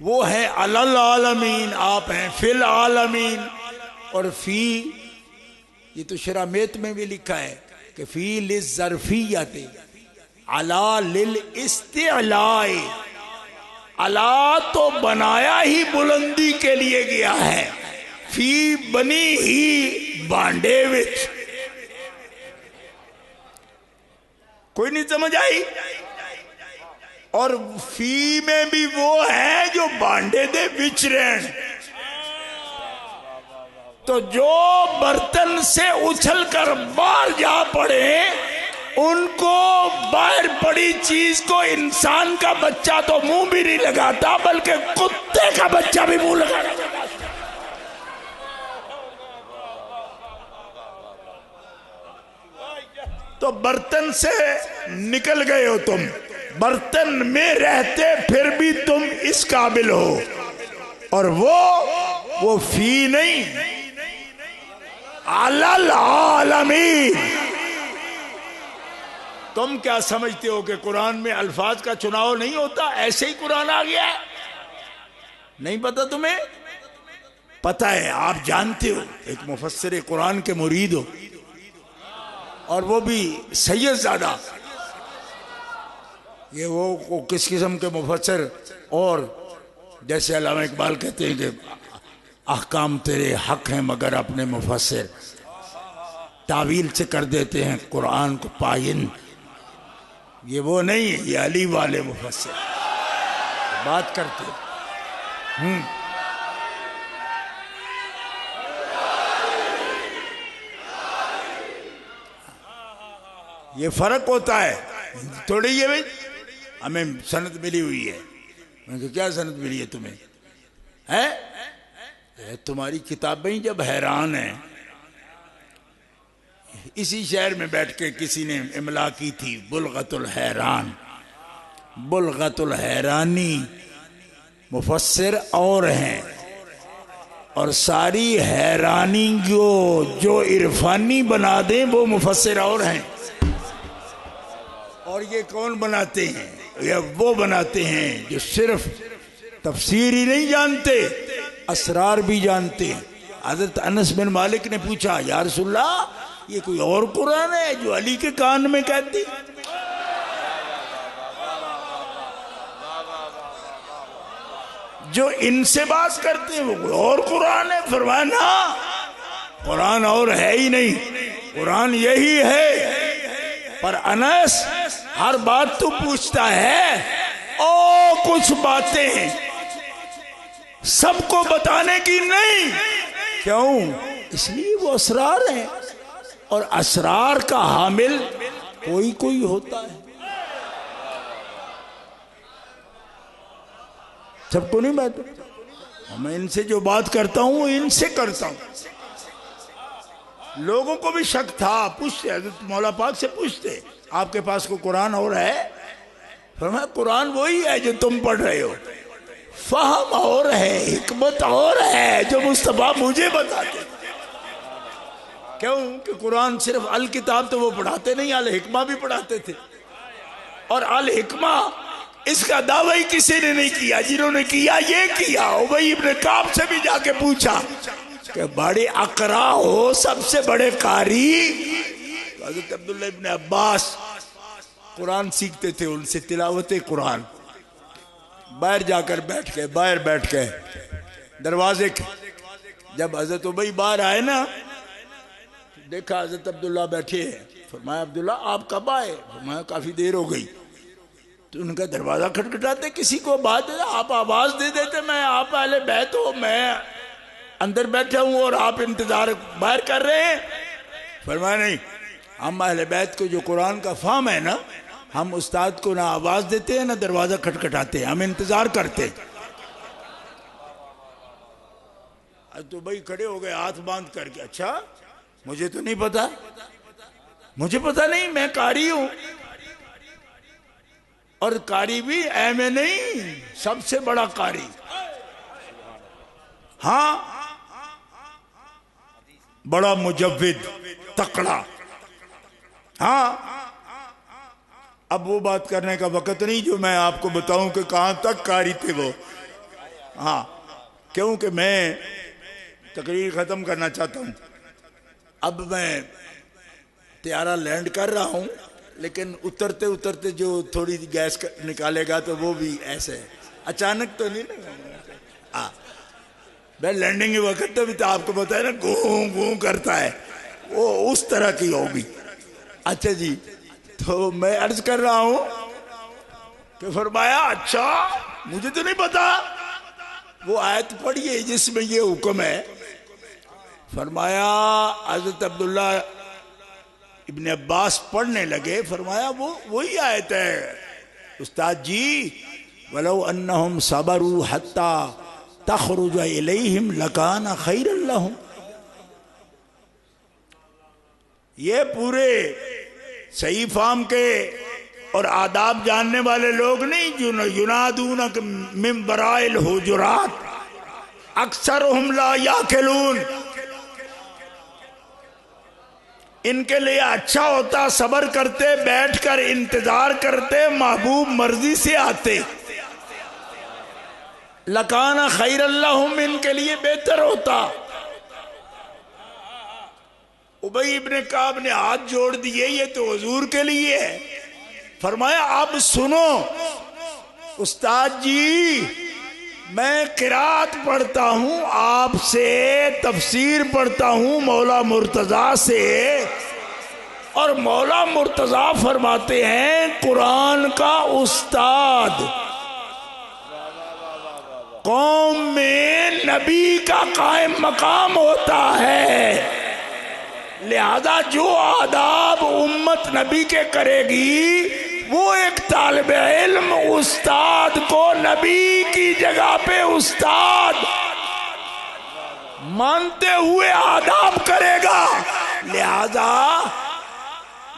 S2: وہ ہیں علی العالمین، آپ ہیں فی العالمین. اور فی، یہ تو شرامیت میں بھی لکھا ہے کہ فی للظرفیت، علا للاستعلاء. علا تو بنایا ہی بلندی کے لیے گیا ہے، فی بنی ہی بانڈے وچ. کوئی نہیں سمجھ آئی؟ اور فی میں بھی وہ ہے جو بانڈے دے وچ رہن. تو جو برتن سے اچھل کر باہر جا پڑے، ان کو باہر پڑی چیز کو انسان کا بچہ تو منہ بھی نہیں لگاتا، بلکہ کتے کا بچہ بھی منہ لگاتا. تو برتن سے نکل گئے ہو تم، برتن میں رہتے پھر بھی تم اس قابل ہو. اور وہ فی نہیں، علی العالمین. تم کیا سمجھتے ہو کہ قرآن میں الفاظ کا چناؤ نہیں ہوتا؟ ایسے ہی قرآن آ گیا ہے. نہیں پتا تمہیں؟ پتا ہے، آپ جانتے ہو، ایک مفسر قرآن کے مرید ہو، اور وہ بھی سید زادہ. یہ وہ کس قسم کے مفسر، اور جیسے علامہ اقبال کہتے ہیں کہ احکام تیرے حق ہیں مگر اپنے مفسر تعویل سے کر دیتے ہیں قرآن کو پائن. یہ وہ نہیں ہے، یہ علی والے مفسر بات کرتے ہیں. یہ فرق ہوتا ہے تھوڑی. یہ بھائی ہمیں سند ملی ہوئی ہے. میں کہ کیا سند ملی ہے تمہیں؟ ہے تمہاری کتابیں جب حیران ہیں. اسی شہر میں بیٹھ کے کسی نے املا کی تھی بلغت الحیران. بلغت الحیرانی مفسر اور ہیں، اور ساری حیرانی جو عرفانی بنا دیں وہ مفسر اور ہیں. اور یہ کون بناتے ہیں؟ یہ وہ بناتے ہیں جو صرف تفسیر ہی نہیں جانتے، اسرار بھی جانتے ہیں. حضرت انس بن مالک نے پوچھا یا رسول اللہ یہ کوئی اور قرآن ہے جو علی کے کان میں کہتی؟ جو ان سے بات کرتے ہیں وہ کوئی اور قرآن ہے؟ فرمایا نا، قرآن اور ہے ہی نہیں، قرآن یہی ہے. پر انس ہر بات تو پوچھتا ہے، اور کچھ باتیں سب کو بتانے کی نہیں. کیوں؟ اس لیے وہ اسرار ہیں، اور اسرار کا حامل کوئی ہوتا ہے. سب کو نہیں بات. میں ان سے جو بات کرتا ہوں وہ ان سے کرتا ہوں. لوگوں کو بھی شک تھا، پوچھتے حضرت مولا پاک سے پوچھتے آپ کے پاس کوئی قرآن اور ہے؟ فرمایا قرآن وہی ہے جو تم پڑھ رہے ہو، فہم اور ہے، حکمت اور ہے جو مصطفیٰ مجھے بتاتے. کیوں کہ قرآن صرف الکتاب تو وہ پڑھاتے نہیں، الحکمہ بھی پڑھاتے تھے. اور الحکمہ اس کا دعویٰ کسی نے نہیں کیا، جنہوں نے کیا یہ کیا. ابی ابن کعب سے بھی جا کے پوچھا کہ بڑے اقرا ہو، سب سے بڑے قاری. حضرت عبداللہ ابن عباس قرآن سیکھتے تھے ان سے تلاوت قرآن. باہر جا کر بیٹھ کے دروازے کے، جب حضرت ابی باہر آئے نا، دیکھا حضرت عبداللہ بیٹھے ہیں. فرمایا عبداللہ آپ کب آئے؟ فرمایا کافی دیر ہو گئی. تو ان کا دروازہ کھٹکھٹاتے کسی کو بات ہے، آپ آواز دے دیتے میں آپ اہل بیت ہو، میں اندر بیٹھا ہوں اور آپ انتظار باہر کر رہے ہیں. فرمایا نہیں، ہم اہل بیت کو جو قرآن کا فہم ہے نا، ہم استاد کو نہ آواز دیتے ہیں نہ دروازہ کھٹکھٹاتے ہیں، ہم انتظار کرتے ہیں. تو بھائی کھڑے ہو گئے ہاتھ باندھ کر کے. اچھا مجھے تو نہیں پتا، مجھے پتا نہیں، میں قاری ہوں. اور قاری بھی ایم اے نہیں، سب سے بڑا قاری. ہاں بڑا مجود تکڑا. ہاں اب وہ بات کرنے کا وقت نہیں جو میں آپ کو بتاؤں کہ کہاں تک قاری تھے وہ. ہاں کیونکہ میں تقریر ختم کرنا چاہتا ہوں. اب میں طیارہ لینڈ کر رہا ہوں، لیکن اترتے اترتے جو تھوڑی گیس نکالے گا تو وہ بھی ایسے اچانک تو نہیں نا. میں لینڈنگ کے وقت تو آپ کو پتا ہے نا گوں گوں کرتا ہے، وہ اس طرح کی ہوگی. اچھا جی، تو میں عرض کر رہا ہوں کہ فرمایا اچھا مجھے تو نہیں پتا، وہ آیت پڑھیے جس میں یہ حکم ہے. فرمایا حضرت عبداللہ ابن عباس پڑھنے لگے. فرمایا وہی آیت ہے استاد جی، وَلَوْ أَنَّهُمْ صَبَرُوا حَتَّى تَخْرُجَ إِلَيْهِمْ لَكَانَ خَيْرًا لَهُمْ. یہ پورے صحیح فہم کے اور آداب جاننے والے لوگ نہیں جو ینادونک من ورائے الحجرات اکثرهم لا یاکلون. ان کے لیے اچھا ہوتا صبر کرتے، بیٹھ کر انتظار کرتے، محبوب مرضی سے آتے. لکان خیر اللہم، ان کے لیے بہتر ہوتا. ابی ابن کعب نے ہاتھ جوڑ دیے، یہ تو حضور کے لیے ہے. فرمایا اب سنو استاد جی، میں قرات پڑھتا ہوں آپ سے، تفسیر پڑھتا ہوں مولا مرتضیٰ سے، اور مولا مرتضیٰ فرماتے ہیں قرآن کا استاد قوم میں نبی کا قائم مقام ہوتا ہے، لہذا جو آداب امت نبی کے کرے گی وہ ایک طالب علم استاد کو نبی کی جگہ پہ استاد مانتے ہوئے آداب کرے گا۔ لہذا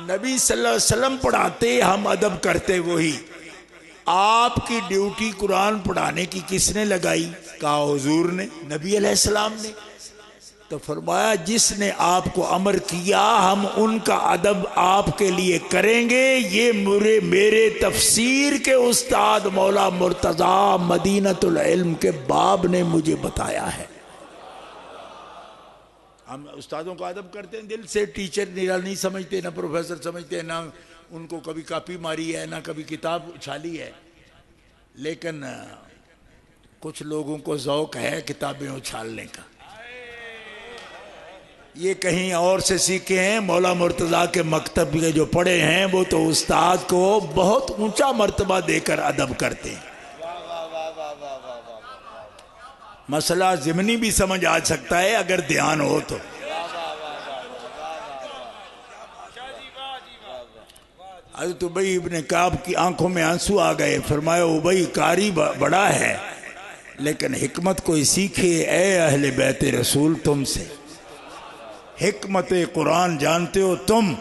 S2: نبی صلی اللہ علیہ وسلم پڑھاتے، ہم ادب کرتے وہی۔ آپ کی ڈیوٹی قرآن پڑھانے کی کس نے لگائی؟ کہا حضور نے، نبی علیہ السلام نے۔ تو فرمایا جس نے آپ کو امر کیا ہم ان کا ادب آپ کے لیے کریں گے، یہ میرے تفسیر کے استاد مولا مرتضیٰ مدینۃ العلم کے باب نے مجھے بتایا ہے۔ ہم استادوں کو ادب کرتے ہیں دل سے، ٹیچر نہیں سمجھتے، نہ پروفیسر سمجھتے ہیں، نہ ان کو کبھی کاپی ماری ہے، نہ کبھی کتاب اچھالی ہے، لیکن کچھ لوگوں کو ذوق ہے کتابیں اچھالنے کا۔ یہ کہیں اور سے سیکھے ہیں، مولا مرتضیٰ کے مکتب کے جو پڑھے ہیں وہ تو استاد کو بہت اونچا مرتبہ دے کر ادب کرتے ہیں۔ مسئلہ ضمنی بھی سمجھ آ سکتا ہے اگر دھیان ہو تو۔ حضرت ابی ابن کعب کی آنکھوں میں آنسو آ گئے، فرمایا ابی قاری بڑا ہے لیکن حکمت کوئی سیکھے اے اہل بیت رسول تم سے، حکمت قرآن جانتے ہو تم،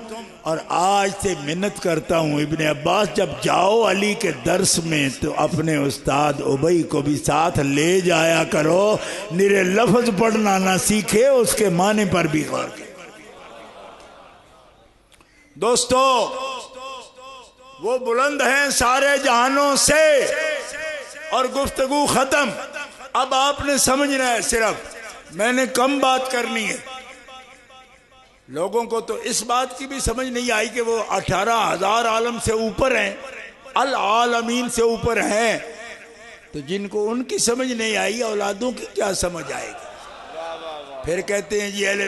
S2: اور آج سے منت کرتا ہوں ابن عباس جب جاؤ علی کے درس میں تو اپنے استاد ابی کو بھی ساتھ لے جایا کرو، نرے لفظ پڑھنا نہ سیکھے اس کے معنی پر بھی غور کرے۔ دوستو وہ بلند ہیں سارے جہانوں سے، اور گفتگو ختم۔ اب آپ نے سمجھنا ہے، صرف میں نے کم بات کرنی ہے۔ لوگوں کو تو اس بات کی بھی سمجھ نہیں آئی کہ وہ 18,000 عالم سے اوپر ہیں، العالمین سے اوپر ہیں، تو جن کو ان کی سمجھ نہیں آئی اولادوں کی کیا سمجھ آئے گی؟ پھر کہتے ہیں جی اہل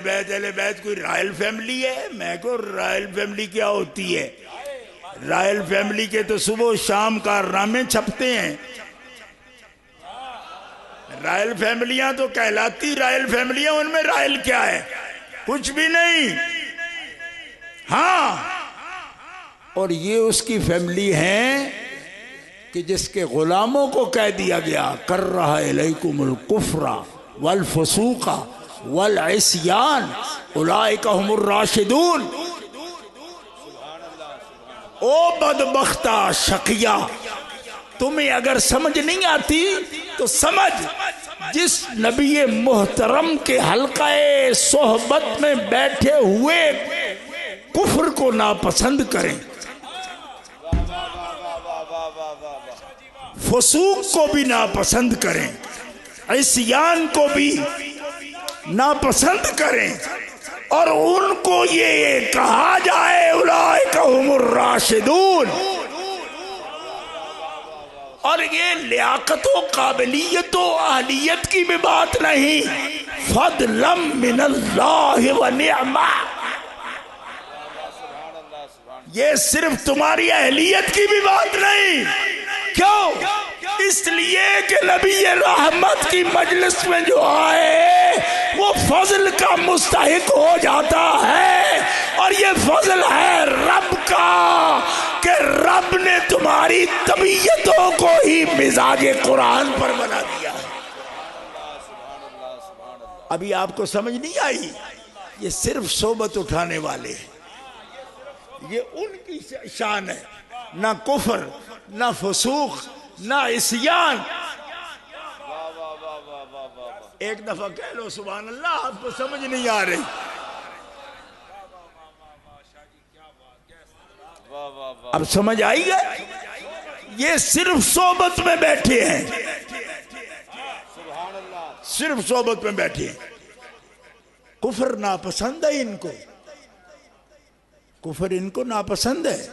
S2: بیت کوئی رائل فیملی ہے۔ میں کو رائل فیملی کیا ہوتی ہے؟ رائل فیملی کے تو صبح و شام کارنامے چھپتے ہیں۔ رائل فیملیاں تو کہلاتی رائل فیملیاں، ان میں رائل کیا ہے؟ کچھ بھی نہیں۔ ہاں، اور یہ اس کی فیملی ہے کہ جس کے غلاموں کو کہہ دیا گیا کرہ الیکم الکفر والفسوق والعصیان اولئک هم الراشدون۔ او بدبختہ شقیہ، تمہیں اگر سمجھ نہیں آتی تو سمجھ، جس نبی محترم کے حلقہ صحبت میں بیٹھے ہوئے کفر کو ناپسند کریں، فسوق کو بھی ناپسند کریں، عصیان کو بھی ناپسند کریں، اور ان کو یہ کہا جائے اولئک هم الراشدون، اور یہ لیاقت و قابلیت و اہلیت کی بھی بات نہیں، فضلا من اللہ و نعمہ، یہ صرف تمہاری اہلیت کی بھی بات نہیں۔ کیوں؟ اس لیے کہ نبی رحمت کی مجلس میں جو آئے وہ فضل کا مستحق ہو جاتا ہے، اور یہ فضل ہے رب کا کہ رب نے تمہاری طبیعتوں کو ہی مزاج قرآن پر بنا دیا۔ ابھی آپ کو سمجھ نہیں آئی؟ یہ صرف صحبت اٹھانے والے ہیں، یہ ان کی شان ہے، نہ کفر، نہ فسوق، نہ عصیان۔ ایک دفعہ کہہ لو سبحان اللہ، آپ کو سمجھ نہیں آ رہی۔ اب سمجھ آئی گئی؟ یہ صرف صحبت میں بیٹھے ہیں، صرف صحبت میں بیٹھے ہیں۔ کفر ناپسند ہے ان کو، کفر ان کو ناپسند ہے،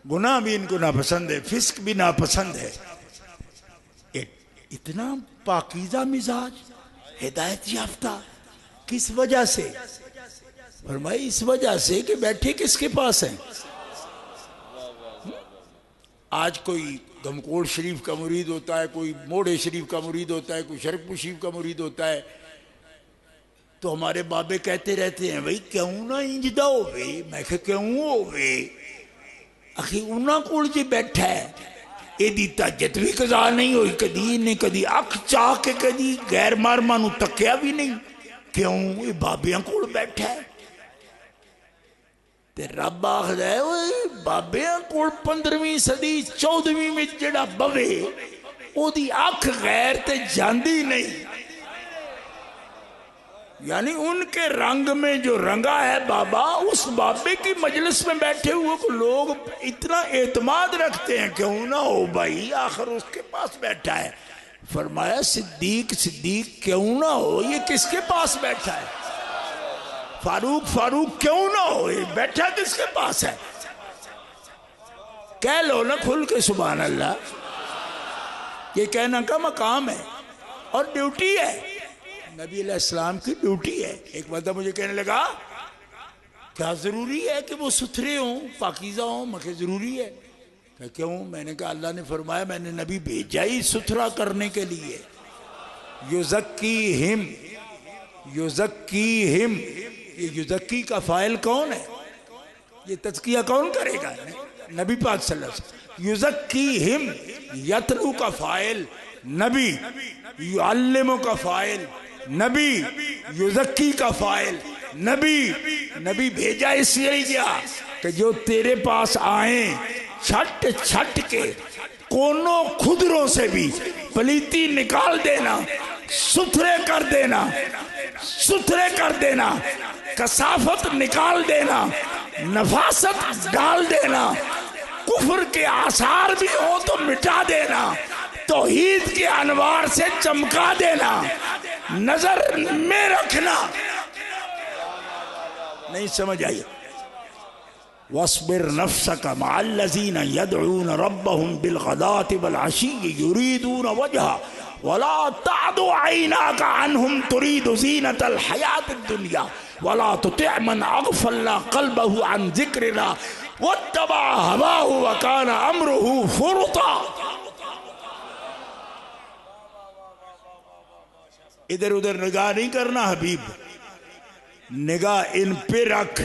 S2: گناہ بھی ان کو ناپسند ہے، فسق بھی ناپسند ہے. اتنا پاکیزہ مزاج، ہدایت یافتہ، کس وجہ سے؟ فرمائی اس وجہ سے کہ بیٹھے کس کے پاس ہیں. آج کوئی گھمکوڑ شریف کا مرید ہوتا ہے، کوئی موڑے شریف کا مرید ہوتا ہے، کوئی شرکپور شریف کا مرید ہوتا ہے، تو ہمارے بابے کہتے رہتے ہیں بھائی کیوں نہ انجدہ ہوئے. میں کہ کیوں ہوئے اخی انہاں کول جی بیٹھا ہے، ایدی تاجت بھی قضا نہیں ہوئی کدی نے، کدی اکھ چاہ کے کدی غیر مرمہ نو تکیا بھی نہیں. کیوں؟ یہ بابیاں کول بیٹھا ہے. تے رب آخر ہے بابیاں کول 15ویں صدی 14ویں میں جڑا بوے او دی اکھ غیر تے جاندی نہیں. یعنی ان کے رنگ میں جو رنگا ہے بابا، اس بابے کی مجلس میں بیٹھے ہوئے کو لوگ اتنا اعتماد رکھتے ہیں. کیوں نہ ہو بھائی، آخر اس کے پاس بیٹھا ہے. فرمایا صدیق صدیق کیوں نہ ہو، یہ کس کے پاس بیٹھا ہے؟ فاروق فاروق کیوں نہ ہو، یہ بیٹھا کس کے پاس ہے؟ کہہ لو نا کھل کے سبحان اللہ. یہ کہنا کا مقام ہے اور ڈیوٹی ہے، نبی علیہ السلام کی ڈیوٹی ہے. ایک بندہ مجھے کہنے لگا کیا ضروری ہے کہ وہ ستھرے ہوں، پاکیزہ ہوں؟ میں کہ ضروری ہے. کہ کیوں؟ میں نے کہا اللہ نے فرمایا میں نے نبی بھیجا ہی ستھرا کرنے کے لیے. یزکیہم یزکیہم، یہ یزکی کا فاعل کون ہے؟ یہ تزکیہ کون کرے گا؟ نبی پاک صلی اللہ علیہ وسلم. یزکیہم، یتلو کا فاعل نبی، یعلم کا فاعل نبی، یزکی کا فاعل نبی. نبی بھیجا اس لیے گیا کہ جو تیرے پاس آئیں چھٹ چھٹ کے کونوں خدروں سے بھی پلیتی نکال دینا، ستھرے کر دینا، ستھرے کر دینا، کثافت نکال دینا، نفاست ڈال دینا، کفر کے آثار بھی ہو تو مٹا دینا، توحید کے انوار سے چمکا دینا، نظر میں رکھنا. نہیں سمجھ آئی؟ وَاصْبِرْ نَفْسَكَ مَعَ الَّذِينَ يَدْعُونَ رَبَّهُمْ بِالْغَدَاةِ وَالْعَشِيِّ يُرِيدُونَ وَجْهَهُ وَلَا تَعْدُ عَيْنَاكَ عَنْهُمْ تُرِيدُ زِينَةَ الْحَيَاةِ الدُّنْيَا وَلَا تُطِعْ مَنْ أَغْفَلْنَا قَلْبَهُ عَنْ ذِكْرِنَا وَاتَّبَعَ هَوَاهُ وَكَانَ أَمْرُهُ فُرُطًا. ادھر ادھر نگاہ نہیں کرنا حبیب، نگاہ ان پہ رکھ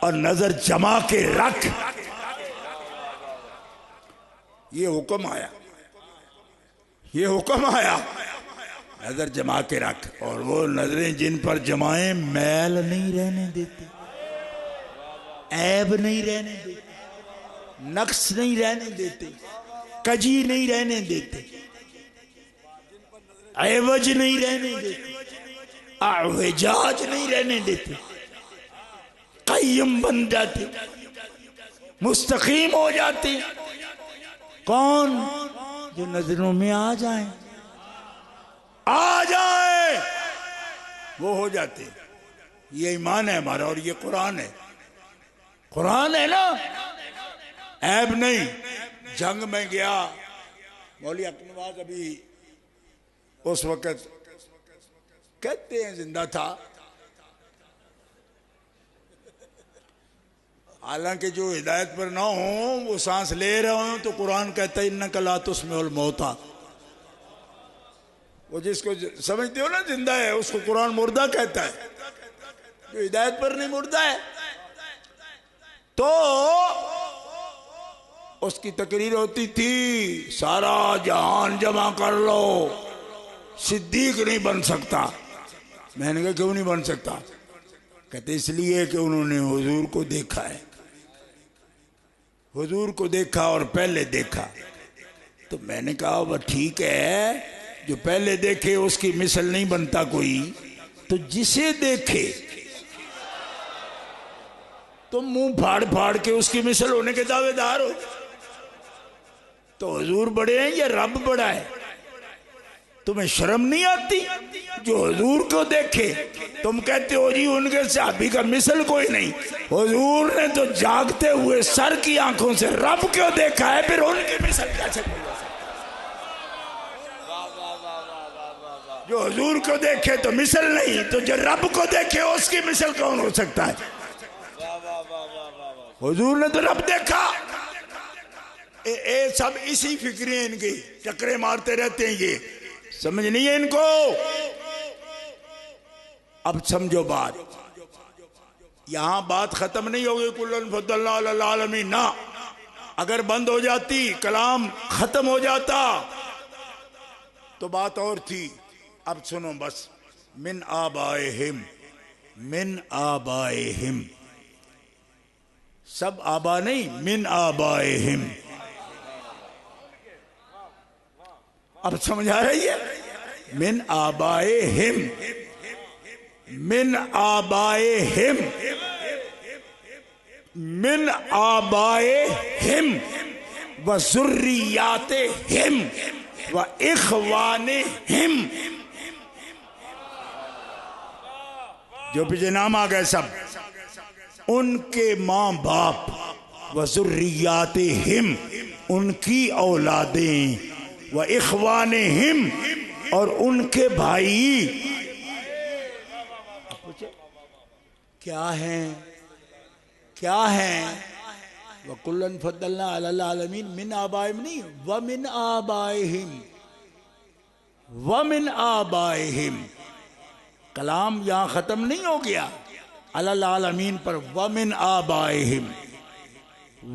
S2: اور نظر جما کے رکھ. یہ حکم آیا، یہ حکم آیا، نظر جما کے رکھ. اور وہ نظریں جن پر جمائیں میل نہیں رہنے دیتے، عیب نہیں رہنے دیتے، نقص نہیں رہنے دیتے، کجی نہیں رہنے دیتے، عیوج نہیں رہنے دیتے، اعوجاج نہیں رہنے دیتے، قیم بن جاتے، مستقیم ہو جاتے. کون؟ جو نظروں میں آ جائیں، آ جائیں وہ ہو جاتے. یہ ایمان ہے ہمارا اور یہ قرآن ہے. قرآن ہے نا، عیب نہیں. جنگ میں گیا، مولوی حق نواز ابھی اس وقت کہتے ہیں زندہ تھا، حالانکہ جو ہدایت پر نہ ہوں وہ سانس لے رہے ہوں تو قرآن کہتا ہے اِنَّكَ لَا تُسْمِعُ الْمَوْتَى. وہ جس کو سمجھتے ہو نا زندہ ہے، اس کو قرآن مردہ کہتا ہے. جو ہدایت پر نہیں مردہ ہے. تو اس کی تقریر ہوتی تھی سارا جہان جمع کر لو، صدیق نہیں بن سکتا. میں نے کہا کیوں نہیں بن سکتا؟ کہتے اس لیے کہ انہوں نے حضور کو دیکھا ہے، حضور کو دیکھا اور پہلے دیکھا. تو میں نے کہا وہ ٹھیک ہے، جو پہلے دیکھے اس کی مثل نہیں بنتا کوئی، تو جسے دیکھے تو منہ پھاڑ پھاڑ کے اس کی مثل ہونے کے دعوے دار ہو. تو حضور بڑے ہیں یا رب بڑا ہے؟ تمہیں شرم نہیں آتی جو حضور کو دیکھے؟ تم کہتے ہو جی ان کے صحابی کا مثل کوئی نہیں. حضور نے تو جاگتے ہوئے سر کی آنکھوں سے رب کو دیکھا ہے، پھر ان کی مثل کیسے کوئی ہو سکتا؟ جو حضور کو دیکھے تو مثل نہیں، تو جو رب کو دیکھے اس کی مثل کون ہو سکتا ہے؟ حضور نے تو رب دیکھا. اے سب اسی فکری ہیں ان کی، چکرے مارتے رہتے ہیں، یہ سمجھ نہیں ہے ان کو. اب سمجھو بات، یہاں بات ختم نہیں ہوگی کلن فضلنا علی العالمین، نہ. اگر بند ہو جاتی، کلام ختم ہو جاتا تو بات اور تھی. اب سنو بس. من آبائہم، من آبائہم، سب آبا نہیں، من آبائہم. اب سمجھ آ رہی ہے؟ من آبائہم، من آبائہم، من آبائہم و ذریاتہم و اخوانہم. جو پیچھے نام آ گئے سب، ان کے ماں باپ، و ذریاتہم، ان کی اولادیں، و اخوانہم، اور ان کے بھائی کیا ہیں؟ کیا ہیں؟ وَكُلًّا فَضَّلْنَا عَلَى الْعَالَمِينَ. من آبائہم نہیں، وَمِنْ آبائہم، وَمِنْ آبائہم. کلام یہاں ختم نہیں ہو گیا علی العالمین پر. وَمِنْ آبائہم،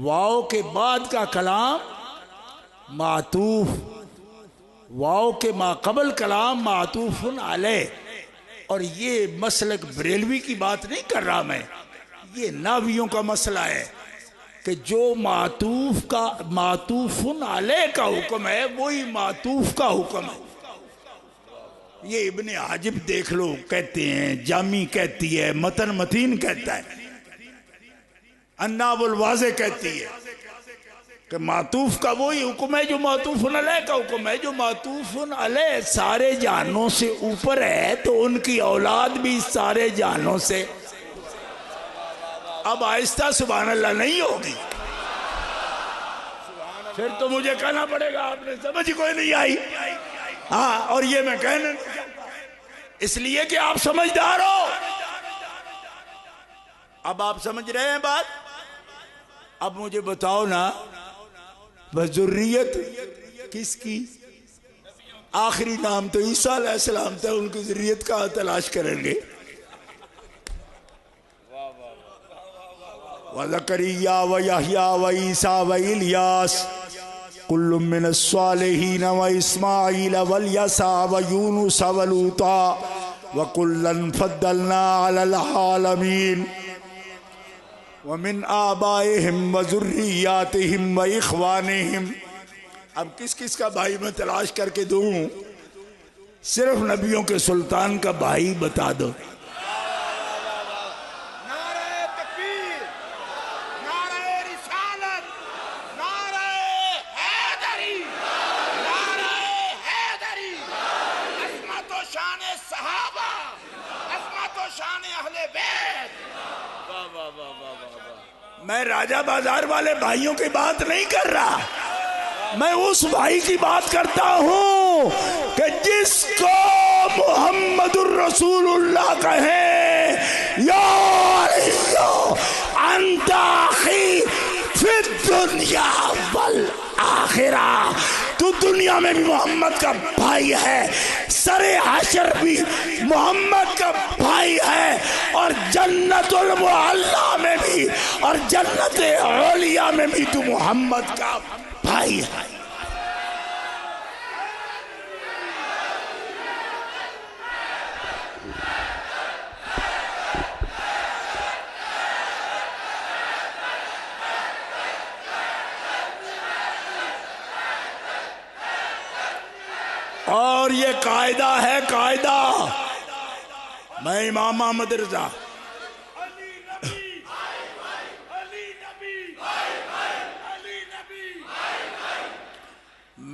S2: واو کے بعد کا کلام معطوف، واو کے ما قبل کلام معطوف علیہ. اور یہ مسلک بریلوی کی بات نہیں کر رہا میں، یہ نحویوں کا مسئلہ ہے کہ جو معطوف کا معطوف علیہ کا حکم ہے وہی معطوف کا حکم ہے. یہ ابن حاجب دیکھ لو کہتے ہیں، جامی کہتی ہے، متن متین کہتا ہے، الناب الواضح کہتی ہے کہ معطوف کا وہی حکم ہے جو معطوف علیہ کا حکم ہے. جو معطوف علیہ سارے جہانوں سے اوپر ہے تو ان کی اولاد بھی سارے جہانوں سے. اب آہستہ سبحان اللہ نہیں ہوگی، پھر تو مجھے کہنا پڑے گا آپ نے سمجھ کوئی نہیں آئی. ہاں، اور یہ میں کہنا اس لیے کہ آپ سمجھدار ہو. اب آپ سمجھ رہے ہیں بات؟ اب مجھے بتاؤ نا، ذریت کس کی؟ آخری نام تو عیسیٰ علیہ السلام تھا، ان کی ذریت کہاں تلاش کریں گے؟ وَزَكَرِيَّا وَيَحْيَا وَعِيسَىٰ وَإِلْيَاسَ كُلٌّ مِّنَ الصَّالِحِينَ وَإِسْمَاعِيلَ وَالْيَسَعَ وَيُونُسَ وَلُوطًا وَكُلًّا فَضَّلْنَا عَلَى الْعَالَمِينَ. وَمِنْ آبَائِهِمْ وَذُرِّيَّاتِهِمْ وَإِخْوَانِهِمْ. اب کس کس کا بھائی میں تلاش کر کے دوں؟ صرف نبیوں کے سلطان کا بھائی بتا دو.
S3: نعرہ تکبیر، نعرہ رسالت، نعرہ حیدری، نعرہ حیدری. عظمت و شان صحابہ، عظمت و شان اہل بیت.
S2: میں راجہ بازار والے بھائیوں کی بات نہیں کر رہا، میں اس بھائی کی بات کرتا ہوں کہ جس کو محمد الرسول اللہ کہیں، یا علی انت اخی فی الدنیا والآخرہ. تو دنیا میں بھی محمد کا بھائی ہے، سر حشر بھی محمد کا بھائی ہے، اور جنت المعلی میں بھی اور جنت علیہ میں بھی تو محمد کا بھائی ہے. اور یہ قاعدہ ہے، قاعدہ. میں امام محمد رضا،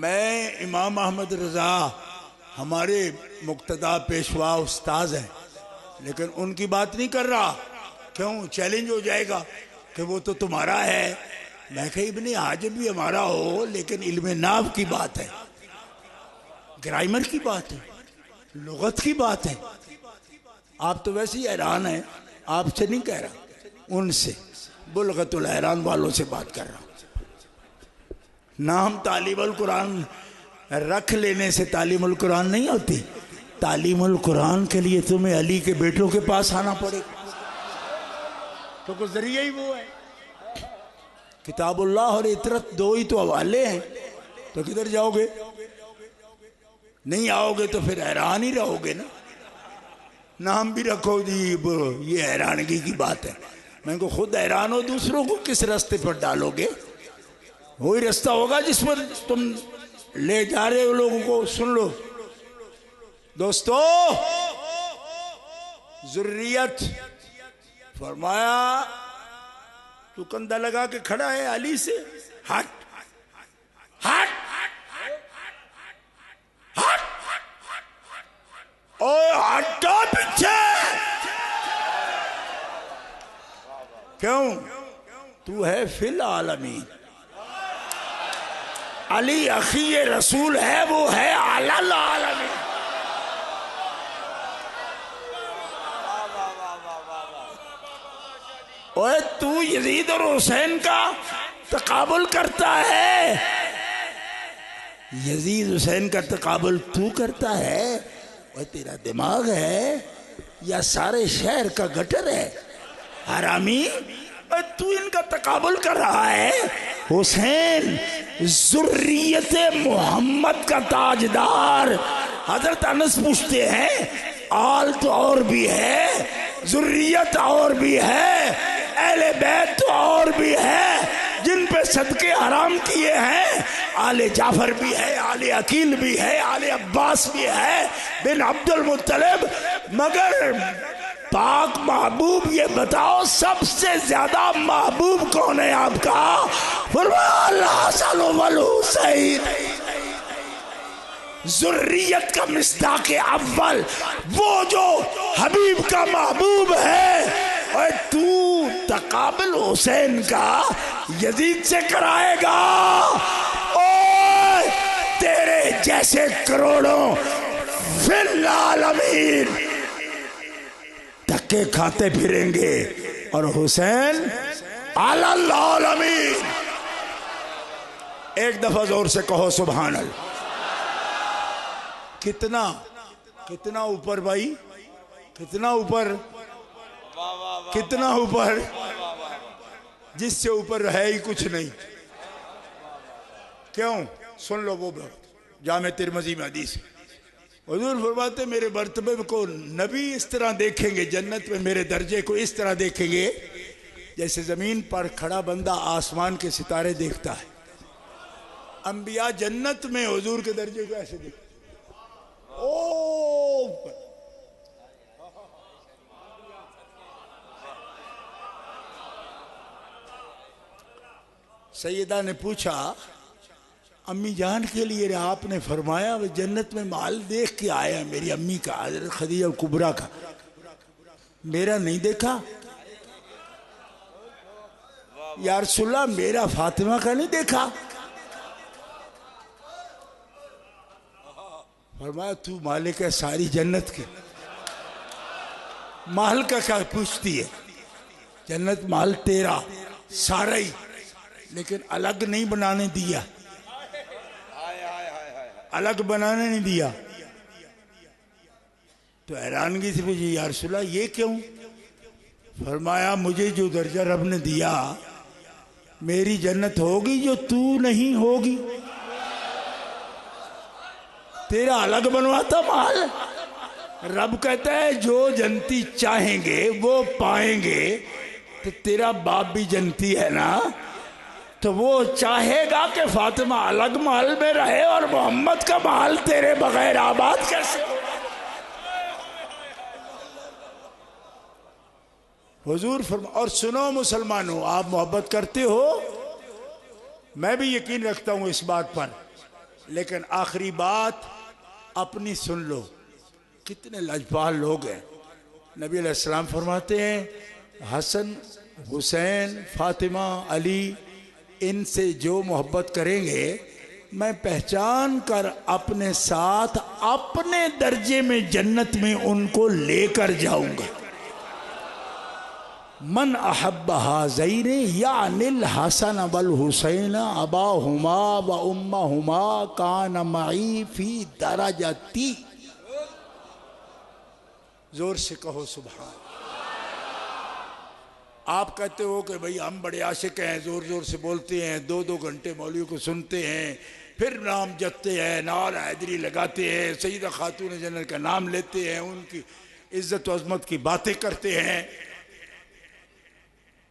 S2: میں امام محمد رضا ہمارے مقتدیٰ پیشوا استاذ ہیں، لیکن ان کی بات نہیں کر رہا. کیوں؟ چیلنج ہو جائے گا کہ وہ تو تمہارا ہے. میں کہ ابن حاجب بھی ہمارا ہو، لیکن علم نحو کی بات ہے، گرامر کی بات ہے، لغت کی بات ہے. آپ تو ویسے ہی حیران ہیں، آپ سے نہیں کہہ رہا، ان سے، بلغت الحیران والوں سے بات کر رہا ہوں. نام تعلیم القرآن رکھ لینے سے تعلیم القرآن نہیں ہوتی. تعلیم القرآن کے لیے تمہیں علی کے بیٹوں کے پاس آنا پڑے گا، تو کوئی ذریعہ ہی وہ ہے. کتاب اللہ اور اطرت دو ہی تو حوالے ہیں، تو کدھر جاؤ گے؟ نہیں آؤ گے تو پھر حیران ہی رہو گے نا. نام بھی رکھو جی، یہ حیرانگی کی بات ہے. میں کو خود حیران ہو، دوسروں کو کس راستے پر ڈالو گے؟ وہی راستہ ہوگا جس پر تم لے جا رہے ہو لوگوں کو. سن لو دوستو، ذریت فرمایا تو کندھا لگا کے کھڑا ہے علی سے، ہٹ ہٹ ہٹ، اوے ہٹا پیچھے. کیوں؟ تو ہے فی العالمین. علی اخی رسول ہے، وہ ہے علی العالمین. اوے تو یزید اور حسین کا تقابل کرتا ہے، یزید حسین کا تقابل تو کرتا ہے. اوے تیرا دماغ ہے یا سارے شہر کا گٹر ہے حرامی؟ تو ان کا تقابل کر رہا ہے. حسین ذریت محمد کا تاجدار. حضرت انس پوچھتے ہیں آل تو اور بھی ہے، ذریت اور بھی ہے، اہل بیت تو اور بھی ہے جن پہ صدقے حرام کیے ہیں. آل جعفر بھی ہے، آل عقیل بھی ہے، آل عباس بھی ہے، بن عبد المطلب. مگر پاک محبوب یہ بتاؤ سب سے زیادہ محبوب کون ہے آپ کا؟ فرمایا الحسن والحسین. ذریت کا مصداق اول، وہ جو حبیب کا محبوب ہے. اور تو تقابل حسین کا یزید سے کرائے گا؟ اوہ تیرے جیسے کروڑوں فی العالمین دھکے کھاتے پھریں گے، اور حسین علی العالمین. ایک دفعہ زور سے کہو سبحان اللہ. کتنا اوپر بھائی، کتنا اوپر، کتنا اوپر، جس سے اوپر ہے ہی کچھ نہیں. کیوں؟ سن لو وہ جامع ترمذی میں حدیث، حضور فرماتے میرے مرتبے کو نبی اس طرح دیکھیں گے، جنت میں میرے درجے کو اس طرح دیکھیں گے جیسے زمین پر کھڑا بندہ آسمان کے ستارے دیکھتا ہے. انبیاء جنت میں حضور کے درجے کو ایسے دیکھتے. سیدہ نے پوچھا امی جان کے لیے آپ نے فرمایا وہ جنت میں مال دیکھ کے آیا میری امی کا، حضرت خدیجہ کبریٰ کا، میرا نہیں دیکھا؟ یا رسول اللہ میرا فاطمہ کا نہیں دیکھا؟ فرمایا تو مالک ہے ساری جنت کے، مال کا کیا پوچھتی ہے؟ جنت مال تیرا سارا ہی، لیکن الگ نہیں بنانے دیا، الگ بنانے نہیں دیا. تو حیرانگی سے پوچھی یا رسول اللہ یہ کیوں؟ فرمایا مجھے جو درجہ رب نے دیا میری جنت ہوگی جو تو نہیں ہوگی. تیرا الگ بنواتا مال. رب کہتا ہے جو جنتی چاہیں گے وہ پائیں گے. تو تیرا باپ بھی جنتی ہے نا، تو وہ چاہے گا کہ فاطمہ الگ محل میں رہے اور محمد کا محل تیرے بغیر آباد کیسے ہو؟ حضور اور سنو مسلمانوں، آپ محبت کرتے ہو، میں بھی یقین رکھتا ہوں اس بات پر، لیکن آخری بات اپنی سن لو. کتنے لاجواب لوگ ہیں. نبی علیہ السلام فرماتے ہیں حسن، حسین، فاطمہ، علی، ان سے جو محبت کریں گے میں پہچان کر اپنے ساتھ اپنے درجے میں جنت میں ان کو لے کر جاؤں گا. من احب ہذین یعنی الحسن والحسین اباہما و امہما کان معی فی درجتی. زور سے کہو سبحان. آپ کہتے ہو کہ بھئی ہم بڑے عاشق ہیں، زور زور سے بولتے ہیں، 2 گھنٹے مولوی کو سنتے ہیں، پھر نام جپتے ہیں، نعرہ حیدری لگاتے ہیں، سیدہ خاتون جنت کا نام لیتے ہیں، ان کی عزت و عظمت کی باتیں کرتے ہیں.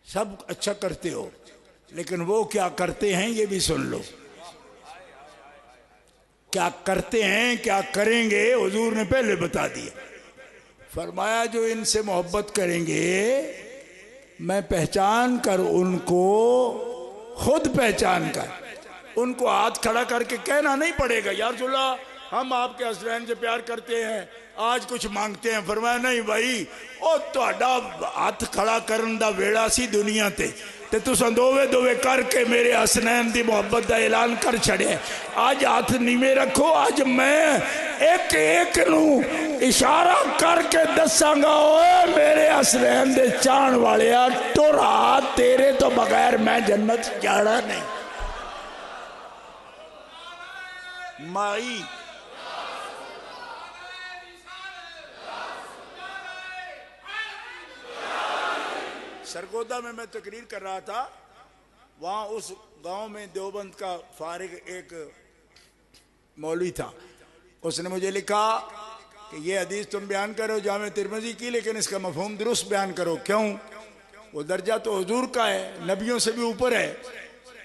S2: سب اچھا کرتے ہو، لیکن وہ کیا کرتے ہیں یہ بھی سن لو. کیا کرتے ہیں، کیا کریں گے، حضور نے پہلے بتا دیا. فرمایا جو ان سے محبت کریں گے میں پہچان کر ان کو، خود پہچان کر ان کو ہاتھ کھڑا کر کے کہنا نہیں پڑے گا یا رسول اللہ ہم آپ کے حسنین سے پیار کرتے ہیں، آج کچھ مانگتے ہیں. فرمایا نہیں بھائی، او تہاڈا ہاتھ کھڑا کرن دا ویڑا سی دنیا تے تساں دوے کر کے میرے حسنین دی محبت دا اعلان کر چھڑے. آج ہاتھ نیویں رکھو. آج میں ایک ایک نو اشارہ کر کے دساں گا اوے میرے حسنین دے چان والے ٹرا تیرے تو بغیر میں جنت جانا نہیں. مائی سرگودا میں تقریر کر رہا تھا. وہاں اس گاؤں میں دیوبند کا فارغ ایک مولوی تھا. اس نے مجھے لکھا کہ یہ حدیث تم بیان کرو جامع ترمذی کی، لیکن اس کا مفہوم درست بیان کرو. کیوں؟ وہ درجہ تو حضور کا ہے، نبیوں سے بھی اوپر ہے.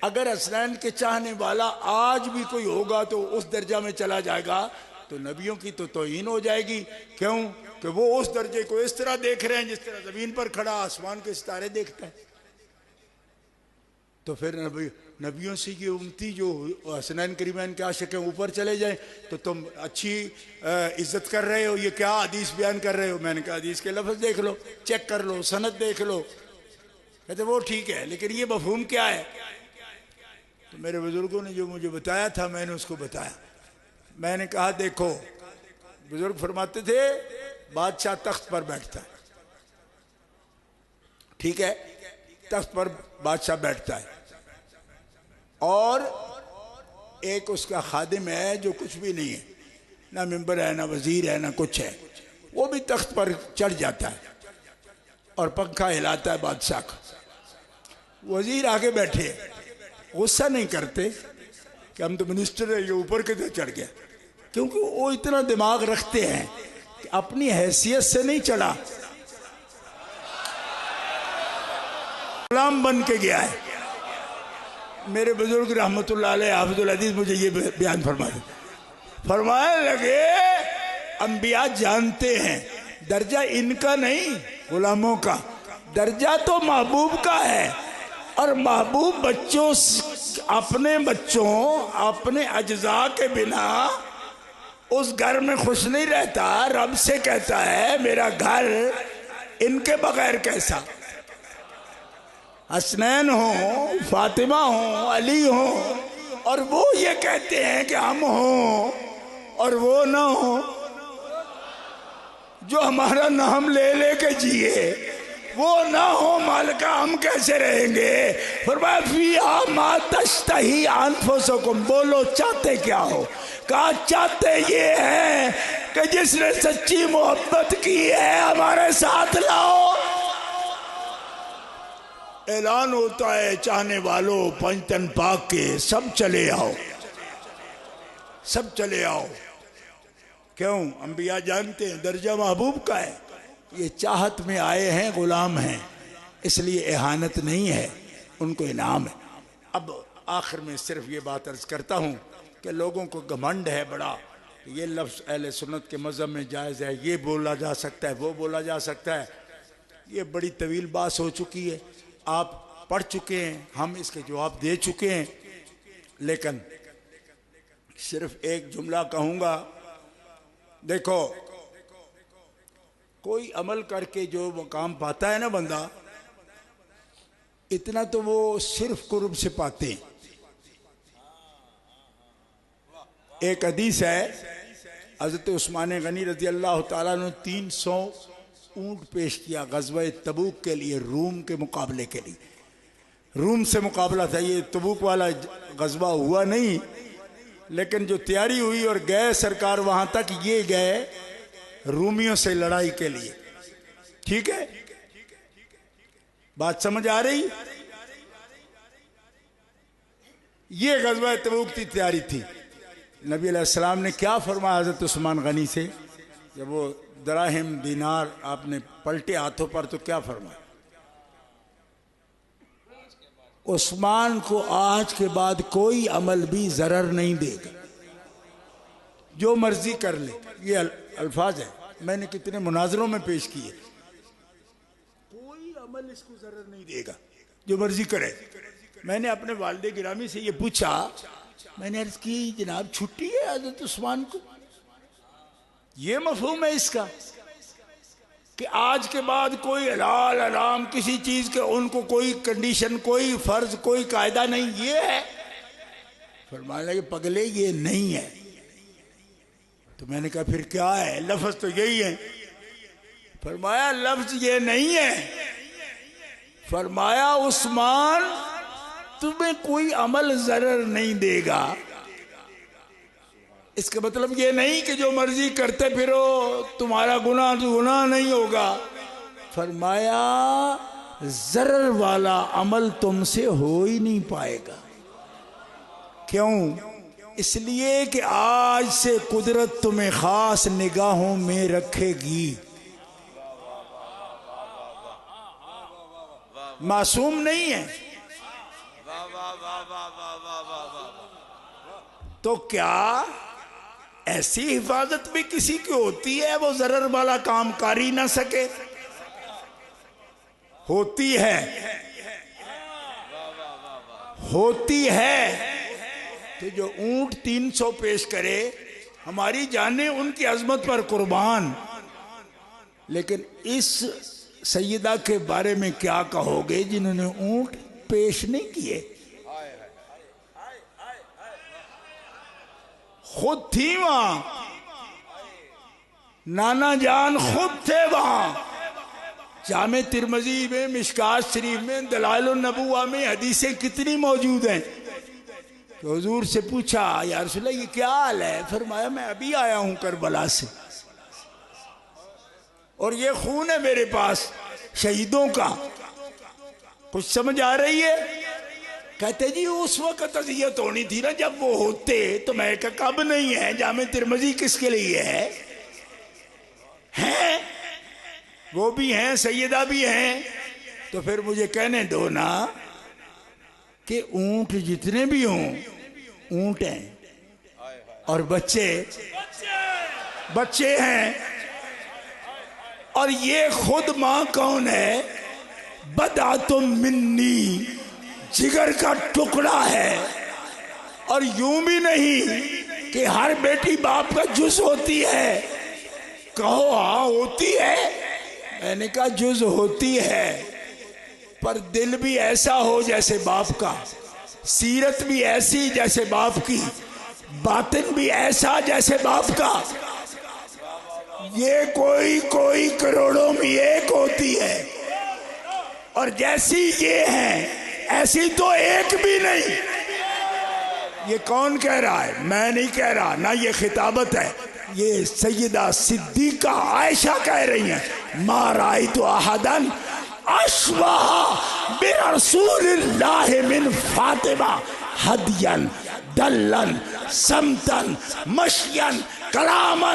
S2: اگر حسنین کے چاہنے والا آج بھی کوئی ہوگا تو اس درجہ میں چلا جائے گا تو نبیوں کی تو توہین ہو جائے گی. کیوں؟ کہ وہ اس درجے کو اس طرح دیکھ رہے ہیں جس طرح زمین پر کھڑا آسمان کے ستارے دیکھتا ہے. تو پھر نبیوں سے یہ امتی جو حسنین کریمین کے عاشق ہیں اوپر چلے جائیں تو تم اچھی عزت کر رہے ہو. یہ کیا حدیث بیان کر رہے ہو؟ میں نے کہا حدیث کے لفظ دیکھ لو، چیک کر لو، سند دیکھ لو. کہتے وہ ٹھیک ہے، لیکن یہ مفہوم کیا ہے؟ تو میرے بزرگوں نے جو مجھے بتایا تھا میں نے اس کو بتایا. میں نے کہا دیکھو، بزرگ فرماتے تھے بادشاہ تخت پر بیٹھتا ہے، ٹھیک ہے، تخت پر بادشاہ بیٹھتا ہے اور ایک اس کا خادم ہے جو کچھ بھی نہیں ہے، نہ ممبر ہے، نہ وزیر ہے، نہ کچھ ہے. وہ بھی تخت پر چڑھ جاتا ہے اور پنکھا ہلاتا ہے بادشاہ کا. وزیر آگے بیٹھے غصہ نہیں کرتے کہ ہم تو منسٹر ہیں، یہ اوپر کدھر چڑھ گیا. کیونکہ وہ اتنا دماغ رکھتے ہیں کہ اپنی حیثیت سے نہیں چڑھا، غلام بن کے گیا ہے. میرے بزرگ رحمت اللہ علیہ حافظ الحدیث مجھے یہ بیان فرمائے لگے انبیاء جانتے ہیں درجہ ان کا نہیں، غلاموں کا درجہ تو محبوب کا ہے. اور محبوب بچوں اپنے اجزاء کے بنا اس گھر میں خوش نہیں رہتا. رب سے کہتا ہے میرا گھر ان کے بغیر کیسا. حسنین ہوں، فاطمہ ہوں، علی ہوں، اور وہ یہ کہتے ہیں کہ ہم ہوں اور وہ نہ ہوں. جو ہمارا نام لے لے کے جیے وہ نہ ہو مالکہ ہم کیسے رہیں گے. فرمایا فیہا ما تشتہی انفسکم، بولو چاہتے کیا ہو. کہا چاہتے یہ ہیں کہ جس نے سچی محبت کی ہے ہمارے ساتھ لاؤ. اعلان ہوتا ہے چاہنے والوں پنجتن پاک کے سب چلے آؤ، سب چلے آؤ. کیوں؟ انبیاء جانتے ہیں درجہ محبوب کا ہے. یہ چاہت میں آئے ہیں، غلام ہیں، اس لیے اہانت نہیں ہے، ان کو انعام ہے. اب آخر میں صرف یہ بات عرض کرتا ہوں کہ لوگوں کو گھمنڈ ہے بڑا، یہ لفظ اہل سنت کے مذہب میں جائز ہے، یہ بولا جا سکتا ہے، وہ بولا جا سکتا ہے. یہ بڑی طویل بات ہو چکی ہے، آپ پڑھ چکے ہیں، ہم اس کے جواب دے چکے ہیں. لیکن صرف ایک جملہ کہوں گا دیکھو کوئی عمل کر کے جو مقام پاتا ہے نا بندہ، اتنا تو وہ صرف قرب سے پاتے ہیں۔ ایک حدیث ہے، حضرت عثمان غنی رضی اللہ تعالیٰ نے 300 اونٹ پیش کیا غزوہ تبوک کے لیے، روم کے مقابلے کے لیے۔ روم سے مقابلہ تھا، یہ تبوک والا غزوہ ہوا نہیں، لیکن جو تیاری ہوئی اور گئے سرکار وہاں تک، یہ گئے رومیوں سے لڑائی کے لیے۔ ٹھیک ہے، بات سمجھ آ رہی؟ یہ غزوہ تبوک کی تیاری تھی۔ نبی علیہ السلام نے کیا فرمایا حضرت عثمان غنی سے؟ جب وہ دراہم دینار آپ نے پلٹے ہاتھوں پر تو کیا فرمایا؟ عثمان کو آج کے بعد کوئی عمل بھی ضرر نہیں دے گا، جو مرضی کر لے۔ یہ الفاظ ہے، میں نے کتنے مناظروں میں پیش کیے۔ کوئی عمل اس کو ضرر نہیں دے گا، جو مرضی کرے۔ میں نے اپنے والد گرامی سے یہ پوچھا، میں نے عرض کی جناب چھٹی ہے حضرت عثمان کو؟ یہ مفہوم ہے اس کا کہ آج کے بعد کوئی حلال حرام کسی چیز کے ان کو کوئی کنڈیشن، کوئی فرض، کوئی قاعدہ نہیں، یہ ہے؟ فرمانے لگے پگلے یہ نہیں ہے۔ تو میں نے کہا پھر کیا ہے؟ لفظ تو یہی ہے۔ فرمایا لفظ یہ نہیں ہے، فرمایا عثمان تمہیں کوئی عمل ضرر نہیں دے گا۔ اس کا مطلب یہ نہیں کہ جو مرضی کرتے پھرو، تمہارا گناہ نہیں ہوگا۔ فرمایا ضرر والا عمل تم سے ہو ہی نہیں پائے گا۔ کیوں؟ اس لیے کہ آج سے قدرت تمہیں خاص نگاہوں میں رکھے گی، معصوم نہیں ہے۔ تو کیا ایسی حفاظت بھی کسی کی ہوتی ہے وہ ضرر والا کام کر ہی نہ سکے؟ ہوتی ہے، ہوتی ہے۔ تو جو اونٹ 300 پیش کرے، ہماری جانیں ان کی عظمت پر قربان، لیکن اس سیدہ کے بارے میں کیا کہو گے جنہوں نے اونٹ پیش نہیں کیے؟ خود تھی وہاں، نانا جان خود تھے وہاں۔ جامع ترمذی میں، مشکات شریف میں، دلائل النبوہ میں حدیثیں کتنی موجود ہیں۔ تو حضور سے پوچھا یا رسول اللہ یہ کیا حال ہے؟ فرمایا میں ابھی آیا ہوں کربلا سے، اور یہ خون ہے میرے پاس شہیدوں کا۔ کچھ سمجھ آ رہی ہے؟ کہتے جی اس وقت اذیت ہونی تھی نا جب وہ ہوتے، تو میں کہا کب نہیں ہے؟ جامع ترمذی کس کے لیے ہے؟ ہیں وہ بھی ہیں، سیدہ بھی ہیں۔ تو پھر مجھے کہنے دو نا کہ اونٹ جتنے بھی ہوں اونٹ ہیں، اور بچے بچے ہیں، اور یہ خود ماں کون ہے؟ بدعۃ منی، جگر کا ٹکڑا ہے۔ اور یوں بھی نہیں کہ ہر بیٹی باپ کا جز ہوتی ہے۔ کہو ہاں ہوتی ہے۔ میں نے کہا جز ہوتی ہے، پر دل بھی ایسا ہو جیسے باپ کا، سیرت بھی ایسی جیسے باپ کی، باطن بھی ایسا جیسے باپ کا۔ یہ کوئی کروڑوں میں ایک ہوتی ہے، اور جیسی یہ ہیں ایسی تو ایک بھی نہیں۔ یہ کون کہہ رہا ہے؟ میں نہیں کہہ رہا، نہ یہ خطابت ہے، یہ سیدہ صدیقہ عائشہ کہہ رہی ہیں۔ ما رأیت احدا اشبہ برسول اللہ من فاطمہ ہدیا دلا سمتا مشیا کلاما،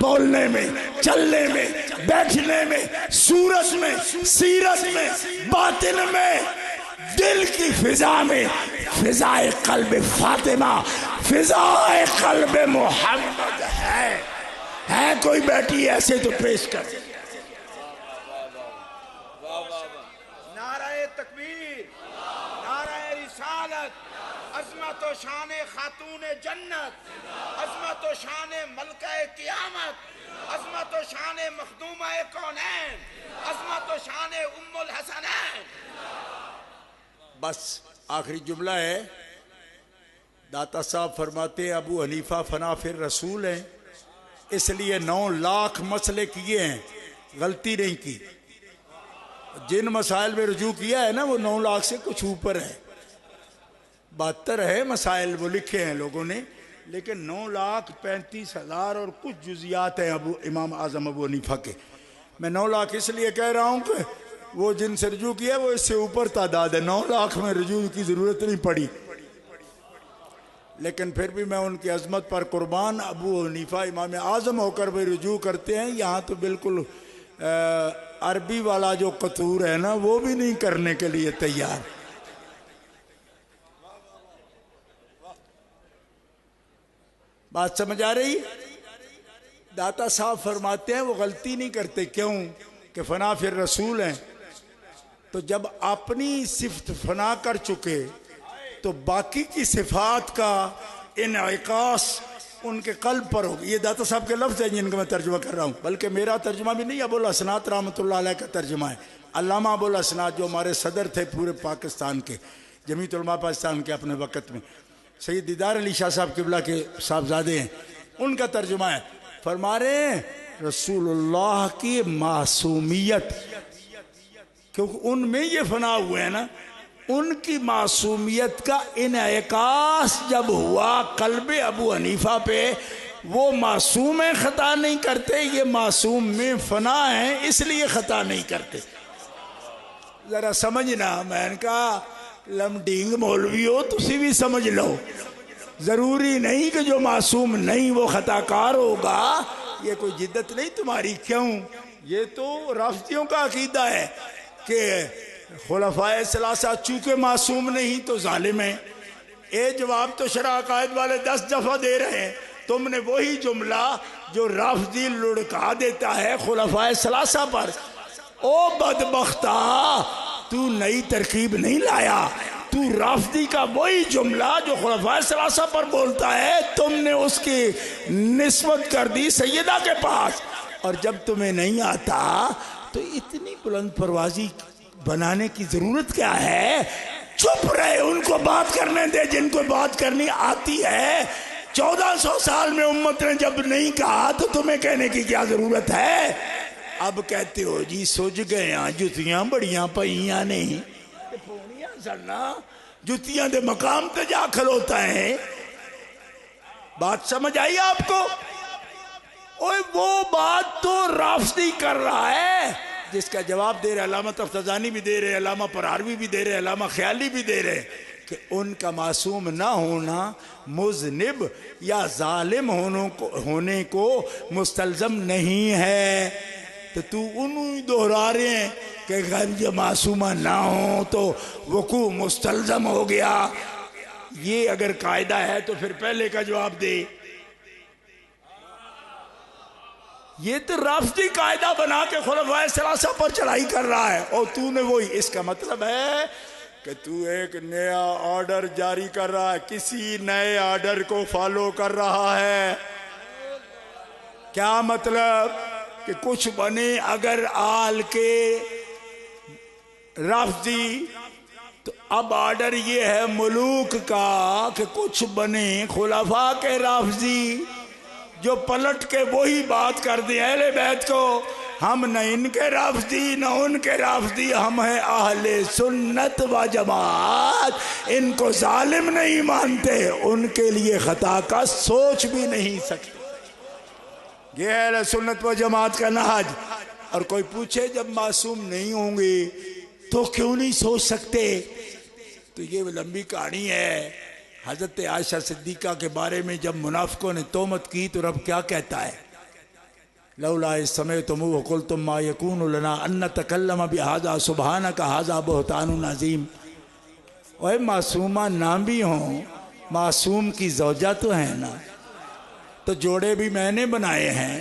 S2: بولنے میں، چلنے میں، بیٹھنے میں، صورت میں، سیرت میں، باطن میں، دل کی فضا میں، فضائے قلب فاطمہ، فضائے قلب محمد ہے کوئی بیٹی ایسے تو پیش کر۔
S3: نعرہ تکبیر، نعرہ رسالت، عظمت و شان خاتون جنت، عظمت و شان ملکہ قیامت، عظمت و شان مخدومہ کونین، عظمت و شان ام الحسنین۔
S1: بس آخری جملہ ہے، داتا صاحب فرماتے ہیں ابو حنیفہ فنا فر رسول ہیں، اس لیے 9 لاکھ مسئلے کیے ہیں، غلطی نہیں کی۔ جن مسائل میں رجوع کیا ہے نا وہ 9 لاکھ سے کچھ اوپر ہے، 72 ہے مسائل وہ لکھے ہیں لوگوں نے، لیکن 9,35,000 اور کچھ جزیات ہیں امام اعظم ابو حنیفہ کے۔ میں 9 لاکھ اس لیے کہہ رہا ہوں کہ وہ جن سے رجوع کیا ہے وہ اس سے اوپر تعداد ہے، 9 لاکھ میں رجوع کی ضرورت نہیں پڑی، لیکن پھر بھی میں ان کی عظمت پر قربان۔ ابو حنیفہ امام اعظم ہو کر بھی رجوع کرتے ہیں، یہاں تو بالکل عربی والا جو قطور ہے نا وہ بھی نہیں کرنے کے لیے تیار۔ بات سمجھ آ رہی؟ داتا صاحب فرماتے ہیں وہ غلطی نہیں کرتے، کیوں کہ فنا فر رسول ہیں، تو جب اپنی صفت فنا کر چکے تو باقی کی صفات کا انعکاس ان کے قلب پر ہوگی۔ یہ داتا صاحب کے لفظ ہیں جن کا میں ترجمہ کر رہا ہوں، بلکہ میرا ترجمہ بھی نہیں، ابو الحسنات رحمۃ اللہ علیہ کا ترجمہ ہے۔ علامہ ابو الحسنات جو ہمارے صدر تھے پورے پاکستان کے، جمعیت علماء پاکستان کے اپنے وقت میں، سید دیدار علی شاہ صاحب قبلہ کے صاحبزادے ہیں، ان کا ترجمہ ہے۔ فرما رہے ہیں رسول اللہ کی معصومیت، کیونکہ ان میں یہ فنا ہوئے ہیں نا، ان کی معصومیت کا انعکاس جب ہوا قلب ابو حنیفہ پہ، وہ معصوم ہیں خطا نہیں کرتے، یہ معصوم میں فنا ہیں اس لیے خطا نہیں کرتے۔ ذرا سمجھنا، میں نے کہا لمڈینگ مولوی ہو تسی بھی سمجھ لو، ضروری نہیں کہ جو معصوم نہیں وہ خطا کار ہوگا، یہ کوئی جدت نہیں تمہاری۔ کیوں؟ یہ تو رافضیوں کا عقیدہ ہے کہ خلفائے ثلاثہ چونکہ معصوم نہیں تو ظالم ہیں۔ اے جواب تو شرع عقائد والے 10 دفعہ دے رہے ہیں، تم نے وہی جملہ جو رافضی لڑکا دیتا ہے خلفائے ثلاثہ پر۔ او بدبختہ، تو نئی ترکیب نہیں لایا، تو رافضی کا وہی جملہ جو خلفائے ثلاثہ پر بولتا ہے تم نے اس کی نسبت کر دی سیدہ کے پاس، اور جب تمہیں نہیں آتا تو اتنی بلند پروازی بنانے کی ضرورت کیا ہے؟ چپ رہے، ان کو بات کرنے دے جن کو بات کرنی آتی ہے۔ 1400 سال میں امت نے جب نہیں کہا تو تمہیں کہنے کی کیا ضرورت ہے؟ اب کہتے ہو جی سوج گئے ہاں، جتیاں بڑیاں پئیاں نہیں، پونیاں سرنا جتیاں دے مقام تے جا کھلوتا ہے۔ بات سمجھ آئی آپ کو؟ اوہ وہ بات تو رافضی کر رہا ہے، جس کا جواب دے رہے علامہ تفتزانی بھی دے رہے، علامہ پراروی بھی دے رہے، علامہ خیالی بھی دے رہے، کہ ان کا معصوم نہ ہونا مذنب یا ظالم ہونے کو مستلزم نہیں ہے۔ تو انہوں دہرا رہے ہیں کہ غیر معصومہ نہ ہوں تو وقوع مستلزم ہو گیا۔ یہ اگر قاعدہ ہے تو پھر پہلے کا جواب دے۔ یہ تو رافضی قاعدہ بنا کے خلفائے ثلاثہ پر چڑھائی کر رہا ہے، اور تو نے وہی، اس کا مطلب ہے کہ تو ایک نیا آرڈر جاری کر رہا ہے، کسی نئے آرڈر کو فالو کر رہا ہے۔ کیا مطلب؟ کہ کچھ بنے اگر آل کے رافضی، تو اب آرڈر یہ ہے ملوک کا کہ کچھ بنے خلفاء کے رافضی، جو پلٹ کے وہی بات کر دیں اہل بیت کو، ہم نہ ان کے رافضی نہ ان کے رافضی، ہم ہیں اہل سنت و جماعت، ان کو ظالم نہیں مانتے، ان کے لیے خطا کا سوچ بھی نہیں سکتے۔ یہ ہے اہل سنت و جماعت کا نہج۔ اور کوئی پوچھے جب معصوم نہیں ہوں گے تو کیوں نہیں سوچ سکتے؟ تو یہ لمبی کہانی ہے۔ حضرت عائشہ صدیقہ کے بارے میں جب منافقوں نے تہمت کی تو رب کیا کہتا ہے؟ لولا اذ سمعتموہ قلتم ما یکون لنا ان نتکلم بہذا سبحانک ھذا بہتان عظیم۔ اوہ معصومہ نہ بھی ہوں، معصوم کی زوجہ تو ہے نا، تو جوڑے بھی میں نے بنائے ہیں،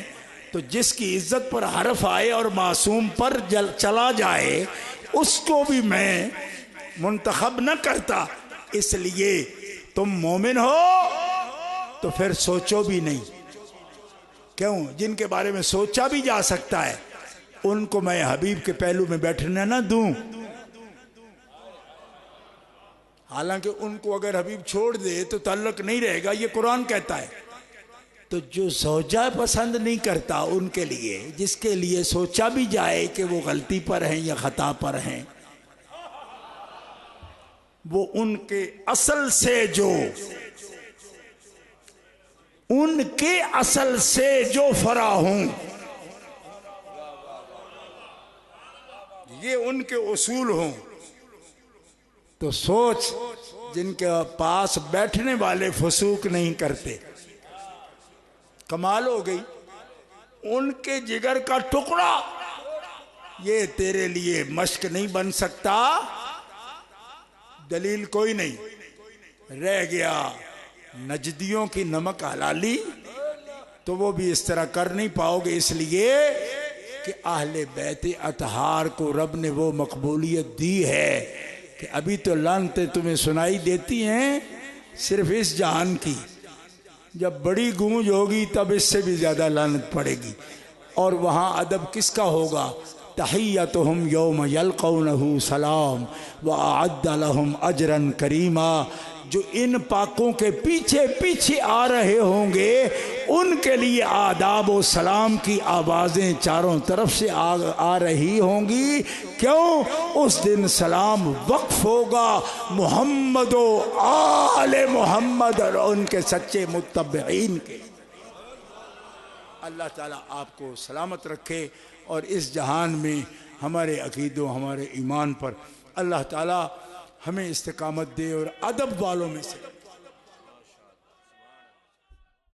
S1: تو جس کی عزت پر حرف آئے اور معصوم پر چلا جائے اس کو بھی میں منتخب نہ کرتا۔ اس لیے
S2: تم مومن ہو تو پھر سوچو بھی نہیں. کیوں؟ جن کے بارے میں سوچا بھی جا سکتا ہے ان کو میں حبیب کے پہلو میں بیٹھنے نہ دوں. حالانکہ ان کو اگر حبیب چھوڑ دے تو تعلق نہیں رہے گا، یہ قرآن کہتا ہے. تو جو زوجہ پسند نہیں کرتا ان کے لیے، جس کے لیے سوچا بھی جائے کہ وہ غلطی پر ہیں یا خطا پر ہیں، وہ ان کے اصل سے جو فرا ہوں، یہ ان کے اصول ہوں. تو سوچ جن کے پاس بیٹھنے والے فسوق نہیں کرتے، کمال ہو گئی. ان کے جگر کا ٹکڑا یہ تیرے لیے مشق نہیں بن سکتا. دلیل کوئی نہیں. رہ گیا نجدیوں کی نمک حلالی، تو وہ بھی اس طرح کر نہیں پاؤ گے، اس لیے کہ اہل بیت اطہار کو رب نے وہ مقبولیت دی ہے کہ ابھی تو لعنتیں تمہیں سنائی دیتی ہیں صرف اس جہان کی، جب بڑی گونج ہوگی تب اس سے بھی زیادہ لعنت پڑے گی. اور وہاں ادب کس کا ہوگا؟ تحیتہم یوم یلقونہ سلام وأعد لہم اجرا کریما. جو ان پاکوں کے پیچھے پیچھے آ رہے ہوں گے ان کے لیے آداب و سلام کی آوازیں چاروں طرف سے آ رہی ہوں گی. کیوں؟ اس دن سلام وقف ہوگا محمد و آل محمد اور ان کے سچے متبعین کے. اللہ تعالیٰ آپ کو سلامت رکھے اور اس جہان میں ہمارے عقیدوں ہمارے ایمان پر اللہ تعالیٰ ہمیں استقامت دے اور ادب والوں میں سے